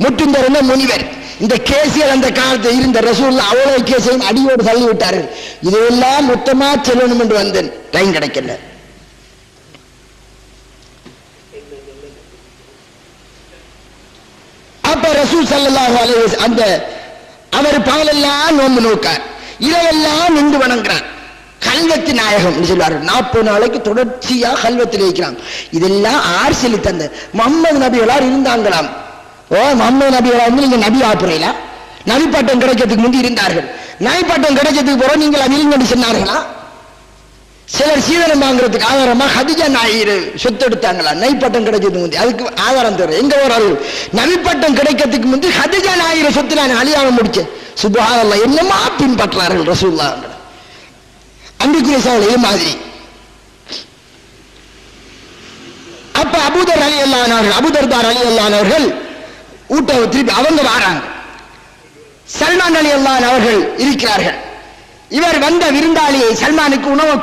முற்றும் திறந்த முனிவர். இந்த கேசியல் அந்த காலத்தில் இருந்த ரசூலுல்லாஹ் அவ்வளவு கேசையும் அடியோடு தள்ளி விட்டார்கள். இதெல்லாம் மொத்தமா செல்லணும் என்று வந்தேன், டைம் கிடைக்கல. ரசூல் ஸல்லல்லாஹு அலைஹி வஸல்லம் அந்த அவர் பகலெல்லாம் நோன்பு நோக்கார், இரவெல்லாம் நின்று வணங்குறார். கல்வத்து நாயகம் சொல்வார்கள். 40 நாளைக்கு தொடர்ச்சியா கல்வத்தில் இருக்கிறாங்க. இதெல்லாம் ஆர்சிலி தந்த முகமது நபிகளார் இருந்தாங்களாம். ஓ, முகமது நபிகளா வந்து நீங்க நபி ஆப்புறீங்களா? நபி பட்டம் கிடைக்கிறதுக்கு முந்தி இருந்தார்கள். நபி பட்டம் கிடைக்கிறதுக்கு போற நீங்கள் அமீன் சொன்னார்களா? சிலர் சீதனம் வாங்குறதுக்கு ஆதாரமா ஹதிஜா நாயர் சொத்து எடுத்தாங்களா? நபி பட்டம் கிடைக்கிறதுக்கு முந்தி. அதுக்கு ஆதாரம் தரும். எங்க வரார்கள்? நபி பட்டம் கிடைக்கிறதுக்கு முந்தி ஹதிஜா நாயர் சொத்து நான் அழியாம முடிச்சேன். சுப்ஹானல்லாஹ், என்னமா பின்பற்றார்கள் ரசூலுல்லாஹ். அன்பிற்குரிய சகோதரர்களே, மாதிரி அப்ப அபூதர் ரலியல்லாஹு அன்ஹு, அபூதர்தார் ரலியல்லாஹு அன்ஹு அவர்கள் ஊட்ட திருப்பி அவங்க வராங்க. சல்மான் ரலியல்லாஹு அன்ஹு அவர்கள் இருக்கிறார்கள். இவர் வந்த விருந்தாளியை சல்மானுக்கு உணவு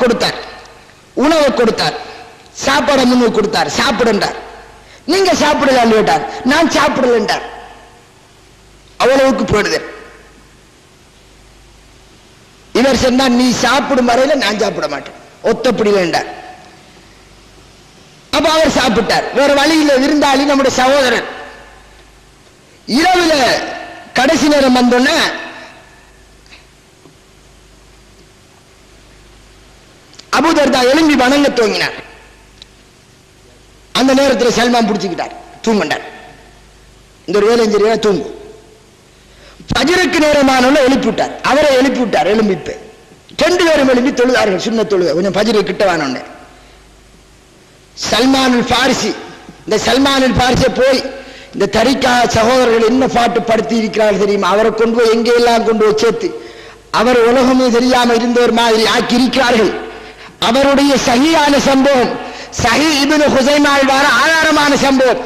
கொடுத்தார், சாப்பாடு முன்னு கொடுத்தார், சாப்பிடுன்றார். நீங்க சாப்பிடலாம் கேட்டார், நான் சாப்பிடலன்றார். அவ்வளவுக்கு போடுதல். இவர் சொன்னார், நீ சாப்பிடும் வரையில நான் சாப்பிட மாட்டேன், ஒத்தப்படியில். அப்ப அவர் சாப்பிட்டார். வேற வழியில விருந்தாளி நம்முடைய சகோதரன். இரவுல கடைசி நேரம் வந்தோன்ன அபூதர்தா எழும்பி வணங்க துவங்கினார். அந்த நேரத்தில் சல்மான் பிடிச்சுக்கிட்டார், தூங்கினார். இந்த ஒரு வேலை செஞ்சா தூங்கும். ஃபஜ்ருக்கு நேரமான எழுப்பிவிட்டார், அவரை எழுப்பிவிட்டார். எழும்பிப்பு 2 பேரும் எழுப்பி தொழுதார்கள். சுன்ன தொழுகை கொஞ்சம் ஃபஜ்ரு கிட்ட வானோன்னு. சல்மானுல் ஃபாரிசி, இந்த சல்மானுல் ஃபாரிசியை போய் இந்த தரிகா சகோதரர்கள் என்ன பாட்டு படுத்தி இருக்கிறார்கள் தெரியுமா? அவரை கொண்டு போய் எங்கெல்லாம் கொண்டு போய் சேர்த்து அவர் உலகமே தெரியாம இருந்தவர் மாதிரி ஆக்கி இருக்கிறார்கள். அவருடைய சஹீஹான சம்பவம், சஹீஹ் இப்னு ஹுஸைமாவில் வர ஆதாரமான சம்பவம்.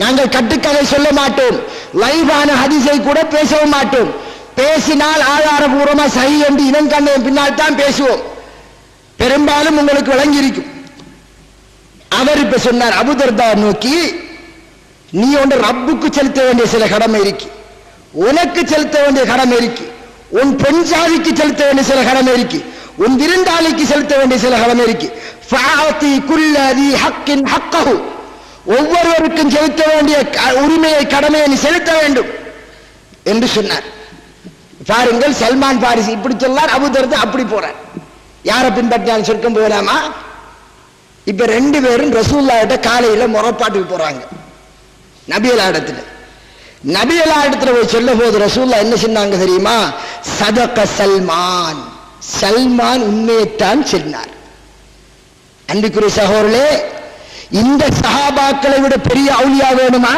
நாங்கள் கட்டுக்கதை சொல்ல மாட்டோம், லைவான ஹதீஸை கூட பேசவும் மாட்டோம். பேசினால் ஆதாரபூர்வமா சஹீஹ் என்று இனம் கண்டதன் பின்னால் தான் பேசுவோம். பெரும்பாலும் உங்களுக்கு விளங்கி இருக்கும். அவர் இப்ப சொன்னார், அபூதர்தா நோக்கி, நீ ஒன்று ரப்புக்கு செலுத்த வேண்டிய சில கடமை இருக்கு, உனக்கு செலுத்த வேண்டிய கடமை இருக்கு, உன் பெண் சாதிக்கு செலுத்த வேண்டிய சில கடமை இருக்கு, உன் விருந்தாளிக்கு செலுத்த வேண்டிய சில கடமை இருக்கு. ஒவ்வொருவருக்கும் செலுத்த வேண்டிய உரிமையை, கடமையை நீ செலுத்த வேண்டும் என்று சொன்னார். பாருங்கள், சல்மான் பாரிசி இப்படி சொன்னார், அபூதர்தா அப்படி போறார். யாரை பின்பற்றினாலும் சொர்க்கம் போகலாமா? இப்ப 2 பேரும் ரசூலுல்லாஹ்ட்ட காலையில முறைப்பாட்டுக்கு போறாங்க. நபியலா இடத்துல போய் சொல்ல போது ரசூலுல்லாஹ் என்ன சொன்னாங்க தெரியுமா? சதக சல்மான், சல்மான் உண்மையைத்தான் சொன்னார். அன்பிற்குரிய சகோதரர்களே, இந்த சஹாபாக்களை விட பெரிய அவுலியா வேணுமா?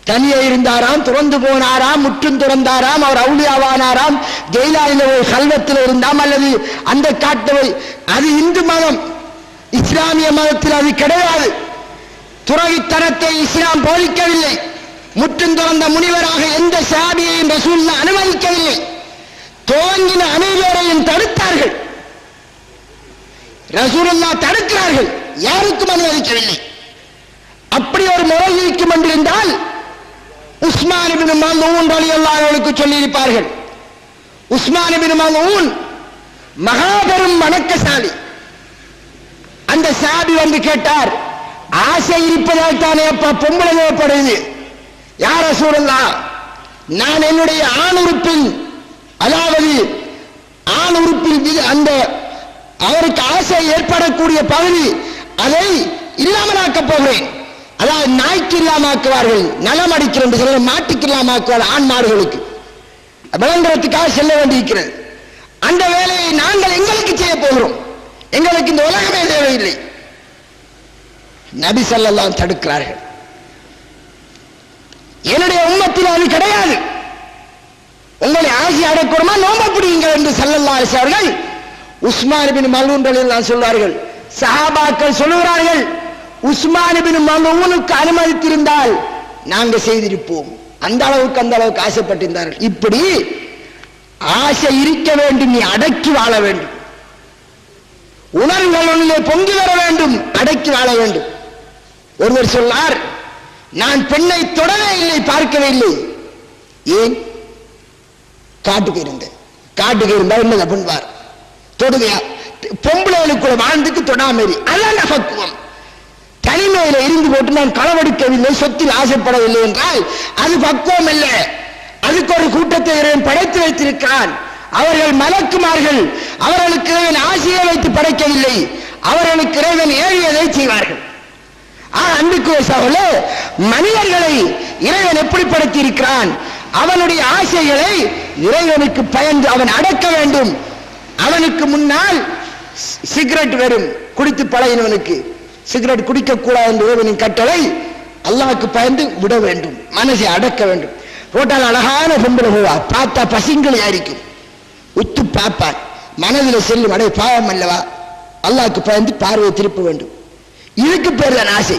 தனியே இருந்தாராம், துறந்து போனாராம், முற்றும் துறந்தாராம், அவர் அவுலியாவானாராம், ஜெயிலாளில ஒரு கல்வத்தில் இருந்தாம், அல்லது அந்த காட்டவை. அது இந்து மதம், இஸ்லாமிய மதத்தில் அது கிடையாது. துறவித்தனத்தை இஸ்லாம் போதிக்கவில்லை. முற்றும் துறந்த முனிவராக எந்த சஹாபியையும் ரசூலுல்லாஹ் அனுமதிக்கவில்லை. துவங்கின அனைவரையும் தடுத்தார்கள். ரசூலுல்லாஹ் தடுக்கிறார்கள், யாருக்கும் அனுமதிக்கவில்லை. அப்படி ஒரு முறை இருக்கும் என்றிருந்தால் உஸ்மான் இப்னு மல்ஊன் ரலியல்லாஹு அன்ஹு சொல்லியிருப்பார்கள். உஸ்மான் இப்னு மல்ஊன் மகாபெரும் வணக்கசாலி. அந்த சஹாபி வந்து கேட்டார், ஆசை இருப்பதால் தானே அப்பா பொம்பளை தேவைப்படுது? யார் ரசூலுல்லாஹ், நான் என்னுடைய ஆணுறுப்பில், அதாவது ஆணுறுப்பில் அந்த அவருக்கு ஆசை ஏற்படக்கூடிய பகுதி, அதை இல்லாமலாக்கப் போகிறேன். அதாவது நாய்க்கு இல்லாமக்குவார்கள், நலம் அடிக்கிறேன் சொல்ல, மாட்டுக்கு இல்லாமக்குவார், ஆண் மாடுகளுக்கு விளங்குறதுக்காக செல்ல வேண்டியிருக்கிறது. அந்த வேலையை நாங்கள் எங்களுக்கு செய்ய போகிறோம், எங்களுக்கு இந்த உலகமே தேவையில்லை. நபி ஸல்லல்லாஹு அலைஹி வஸல்லம் தடுக்கிறார்கள். என்னுடைய உம்மத்தில் அது கிடையாது. உங்களை ஆசி அடக்கணுமா நோம்ப பிடிங்க என்று ஸல்லல்லாஹு அலைஹி வஸல்லம் அவர்கள் உஸ்மான் இப்னு மல்ஊன் ரலியல்லாஹு சொல்வார்கள். சஹாபாக்கள் சொல்கிறார்கள், உஸ்மான் இப்னு மல்ஊனுக்கு அனுமதித்திருந்தால் நாங்க செய்திருப்போம். அந்த அளவுக்கு ஆசைப்பட்டிருந்தார்கள். இப்படி ஆசை இருக்க வேண்டும், நீ அடக்கி வாழ வேண்டும். உணர்வுகளிலே பொங்கி வர வேண்டும், அடக்கி வாழ வேண்டும். ஒருவர் சொன்னார், நான் பெண்ணை தொடவே இல்லை, பார்க்கவே இல்லை. ஏன்? காட்டுக்கு இருந்தேன். காட்டுக்கு இருந்தா என்ன பண்ணுவார்? தொடுகையா? பொம்பளைகளுக்குள்ள வாழ்ந்துக்கு தொடாமரி, அதான் பக்குவம். தனிமையில இருந்து போட்டு நான் களவெடுக்கவில்லை, சொத்தில் ஆசைப்படவில்லை என்றால் அது பக்குவம் அல்ல. அதுக்கு ஒரு கூட்டத்தை இறைவன் படைத்து வைத்திருக்கிறான். அவர்கள் மலக்குமார்கள், அவர்களுக்கு இறைவன் ஆசையை வைத்து படைக்கவில்லை, அவர்களுக்கு இறைவன் ஏறியதை செய்வார்கள். அன்புக்கு சகோதரர்களே, மனிதர்களை இறைவன் எப்படி படைத்தி இருக்கிறான்? அவனுடைய ஆசைகளை இறைவனுக்கு பயந்து அவன் அடக்க வேண்டும். அவனுக்கு முன்னால் சிகரெட் வரும், குடித்து பழகினவனுக்கு சிகரெட் குடிக்க கூடாது என்று இறைவனின் கட்டளை. அல்லாஹ்வுக்கு பயந்து விட வேண்டும், மனசை அடக்க வேண்டும். ரோட்டால் அழகான பொம்பளை போவா, பார்த்தா பசிங்களை இருக்கும், உத்து பார்ப்பார், மனதில் செல்லும், அடைய பாவம் அல்லவா, அல்லாஹ்வுக்கு பயந்து பார்வையை திருப்ப வேண்டும். இதுக்கு பேர் தான் ஆசை.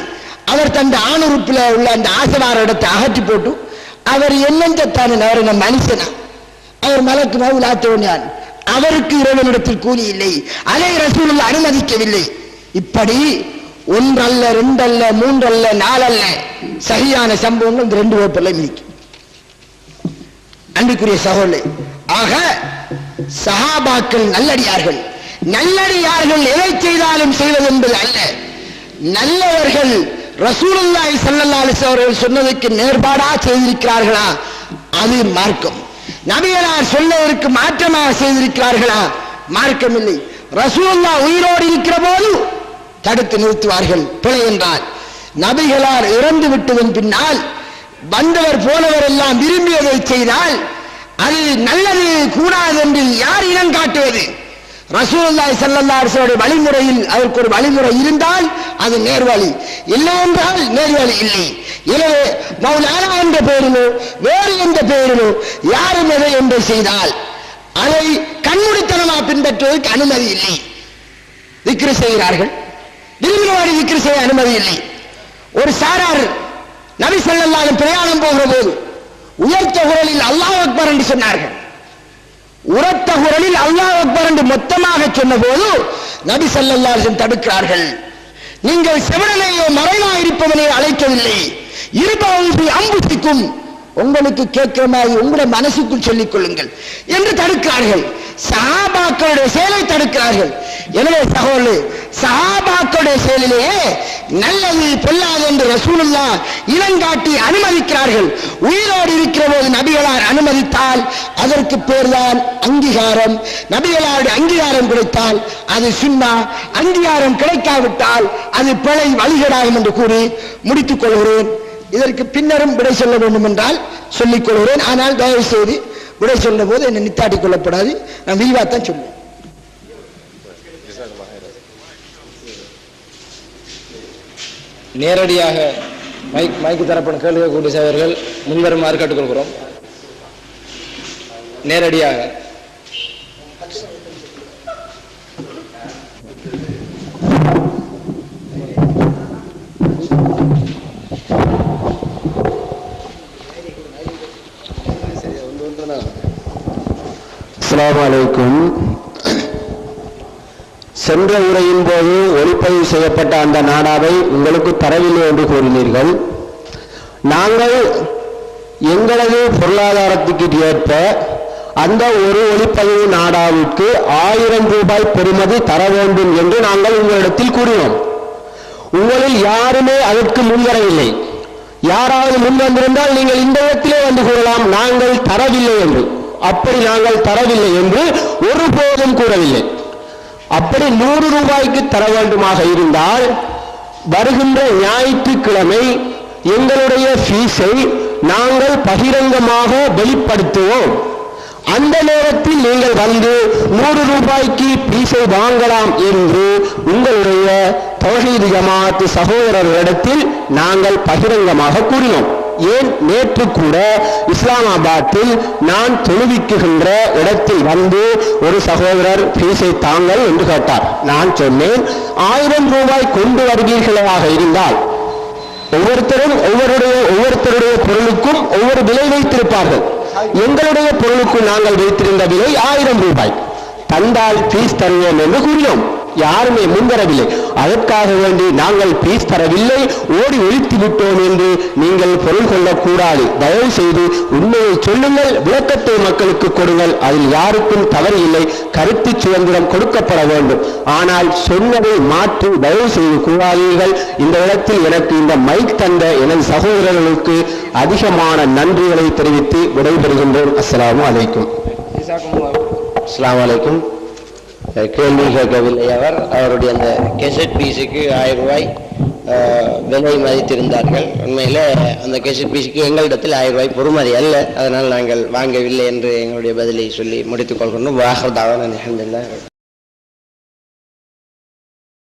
அவர் தந்த ஆணுறுப்பில் உள்ள அந்த ஆசைவார இடத்தை அகற்றி போட்டு அவர் என்னென்றான அவர் மனுஷனா, அவர் மலக்கு மவுல் ஆத்தவன், அவருக்கு இறைவனிடத்தில் கூலி இல்லை, அதை ரசூலுல்லாஹ் அனுமதிக்கவில்லை. இப்படி ஒன்றல்ல, ரெண்டல்ல, மூன்றல்ல, நாலல்ல, சரியான சம்பவங்கள் இந்த 2 வகுப்பில் மிதிக்கும். அன்புக்குரிய சகோதரர்களே, ஆக சஹாபாக்கள் நல்லடியார்கள். நல்லடியார்கள் எதை செய்தாலும் செய்வது என்பது அல்ல. நல்லவர்கள் ரசூலுல்லாஹி ஸல்லல்லாஹு அலைஹி வஸல்லம் அவர்கள் சொன்னதுக்கு நேர்பாடா செய்திருக்கிறார்களா, அது மார்க்கம். நபிகளார் சொன்னதற்கு மாற்றமாக செய்திருக்கிறார்களா, மார்க்கம் இல்லை. ரசூலுல்லாஹ் உயிரோடு இருக்கிற போது தடுத்து நிறுத்துவார்கள், பிழை என்றால். நபிகளார் இறந்து விட்டதன் பின்னால் வந்தவர் போனவர் எல்லாம் விரும்பியதை செய்தால் அது நல்லது கூடாது என்று யார் இனம் காட்டுவது? ரசூலுல்லாஹி ஸல்லல்லாஹு அலைஹி வஸல்லம் வழிமுறையில் அதற்கு ஒரு வழிமுறை இருந்தால் அது நேர்வழி, இல்லை என்றால் நேர்வழி இல்லை. எனவே மௌலானா என்ற பெயரிலோ வேறு எந்த பெயரிலோ யாரும் எதை என்று செய்தால் அதை கண்மூடித்தனமாக பின்பற்றுவதற்கு அனுமதி இல்லை. திக்ரு செய்கிறார்கள், விரும்பினவாடி திக்ரு செய்ய அனுமதி இல்லை. ஒரு சாரார் நபி ஸல்லல்லாஹு அலைஹி பிரயாணம் போகிற போது உயர்த்த குரலில் அல்லாஹ் அக்பர் என்று சொன்னார்கள். உரத்த குரலில் அல்லாஹ் அக்பர் என்று மொத்தமாக சொன்ன போது நபி ஸல்லல்லாஹு அலைஹி வஸல்லம் தடுக்கிறார்கள். நீங்கள் செவிடனையோ மறைவாக இருப்பவனை அழைக்கவில்லை, இருப்பவனுக்கு அம்புத்திக்கும், உங்களுக்கு கேட்கிற மாதிரி உங்களுடைய மனசுக்குள் சொல்லிக் கொள்ளுங்கள் என்று தடுக்கிறார்கள். சஹாபாக்களுடைய செயலை தடுக்கிறார்கள். எனவே சகோதரர்களே, சஹாபாக்களுடைய செயலிலேயே நல்லது பொல்லாது என்று ரசூலுல்லாஹ் இனங்காட்டி அனுமதிக்கிறார்கள். உயிரோடு இருக்கிற போது நபிகளார் அனுமதித்தால் அதற்கு பேர்தான் அங்கீகாரம். நபிகளாருடைய அங்கீகாரம் கிடைத்தால் அது சுன்னா, அங்கீகாரம் கிடைக்காவிட்டால் அது பிழை, வழிகேடாகும் என்று கூறி முடித்துக் கொள்கிறேன். இதற்கு பின்னரும் விடை சொல்ல வேண்டும் என்றால் சொல்லிக் கொள்கிறேன். ஆனால் தயவு செய்து விடை சொல்லும் போது என்னை நித்தாட்டிக் கொள்ளப்படாது, நான் விரிவாத்தான் சொல்லுவேன். நேரடியாக மைக்கு தரப்படும் கேள்விக்கூடிய சேவர்கள் முன்வருமாறு கேட்டுக்கொள்கிறோம். நேரடியாக அஸ்ஸலாமு அலைக்கும். சென்ற உரையின் போது ஒளிப்பதிவு செய்யப்பட்ட அந்த நாடாவை உங்களுக்கு தரவில்லை என்று கூறினீர்கள். நாங்கள் எங்களது பொருளாதாரத்துக்கு ஏற்ப அந்த ஒரு ஒளிப்பதிவு நாடாவிற்கு 1000 ரூபாய் பெறுமதி தர வேண்டும் என்று நாங்கள் உங்களிடத்தில் கூறினோம். உங்களில் யாருமே அதற்கு முன்வரவில்லை. யாராவது முன் வந்திருந்தால் நீங்கள் இந்த இடத்திலே வந்து கூறலாம், நாங்கள் தரவில்லை என்று. அப்படி நாங்கள் தரவில்லை என்று ஒருபோதும் கூறவில்லை. அப்படி 100 ரூபாய்க்கு தர வேண்டுமாக இருந்தால் வருகின்ற ஞாயிற்றுக்கிழமை எங்களுடைய ஃபீஸை நாங்கள் பகிரங்கமாக வெளிப்படுத்துவோம். அந்த நேரத்தில் நீங்கள் வந்து 100 ரூபாய்க்கு ஃபீஸை வாங்கலாம் என்று உங்களுடைய தௌஹீத் ஜமாஅத் சகோதரர்களிடத்தில் நாங்கள் பகிரங்கமாக கூறினோம். ஏன், நேற்று கூட இஸ்லாமாபாத்தில் நான் தொழுவிக்குகின்ற இடத்தில் வந்து ஒரு சகோதரர் ஃபீஸை தாங்கள் என்று கேட்டார். நான் சொன்னேன், 1000 ரூபாய் கொண்டு வருவீர்களாக இருந்தால் ஒவ்வொருத்தருடைய பொருளுக்கும் ஒவ்வொரு விலை வைத்திருப்பார்கள். எங்களுடைய பொருளுக்கு நாங்கள் வைத்திருந்த விலை 1000 ரூபாய். தந்தால் ஃபீஸ் தருவோம் என்று கூறினோம். யாருமே முன்வரவில்லை. அதற்காக வேண்டி நாங்கள் பீஸ் தரவில்லை, ஓடி ஒழித்து விட்டோம் என்று நீங்கள் பொருள் கொள்ளக்கூடாது. தயவு செய்து உண்மையை சொல்லுங்கள், விளக்கத்தை மக்களுக்கு கொடுங்கள். அதில் யாருக்கும் தவறு இல்லை. கருத்து சுதந்திரம் கொடுக்கப்பட வேண்டும். ஆனால் சொன்னதை மாற்றி தயவு செய்து கூறாதீர்கள். இந்த இடத்தில் எனக்கு இந்த மைக் தந்த எனது சகோதரர்களுக்கு அதிகமான நன்றிகளை தெரிவித்து விடைபெறுகின்றோம். அஸ்ஸலாமு அலைக்கும். அஸ்ஸலாமு அலைக்கும். கேள்வி கேட்கவில்லை. அவருடைய அந்த கெசட் பீஸுக்கு 1000 ரூபாய் விலை மதித்திருந்தார்கள். உண்மையில் அந்த கெசட் பீஸுக்கு எங்களிடத்தில் 1000 ரூபாய் பொறுமதி அல்ல, அதனால் நாங்கள் வாங்கவில்லை என்று எங்களுடைய பதிலை சொல்லி முடித்துக் கொள்கின்றோம். வாஹர் தாவான அல்ஹம்துலில்லாஹ்.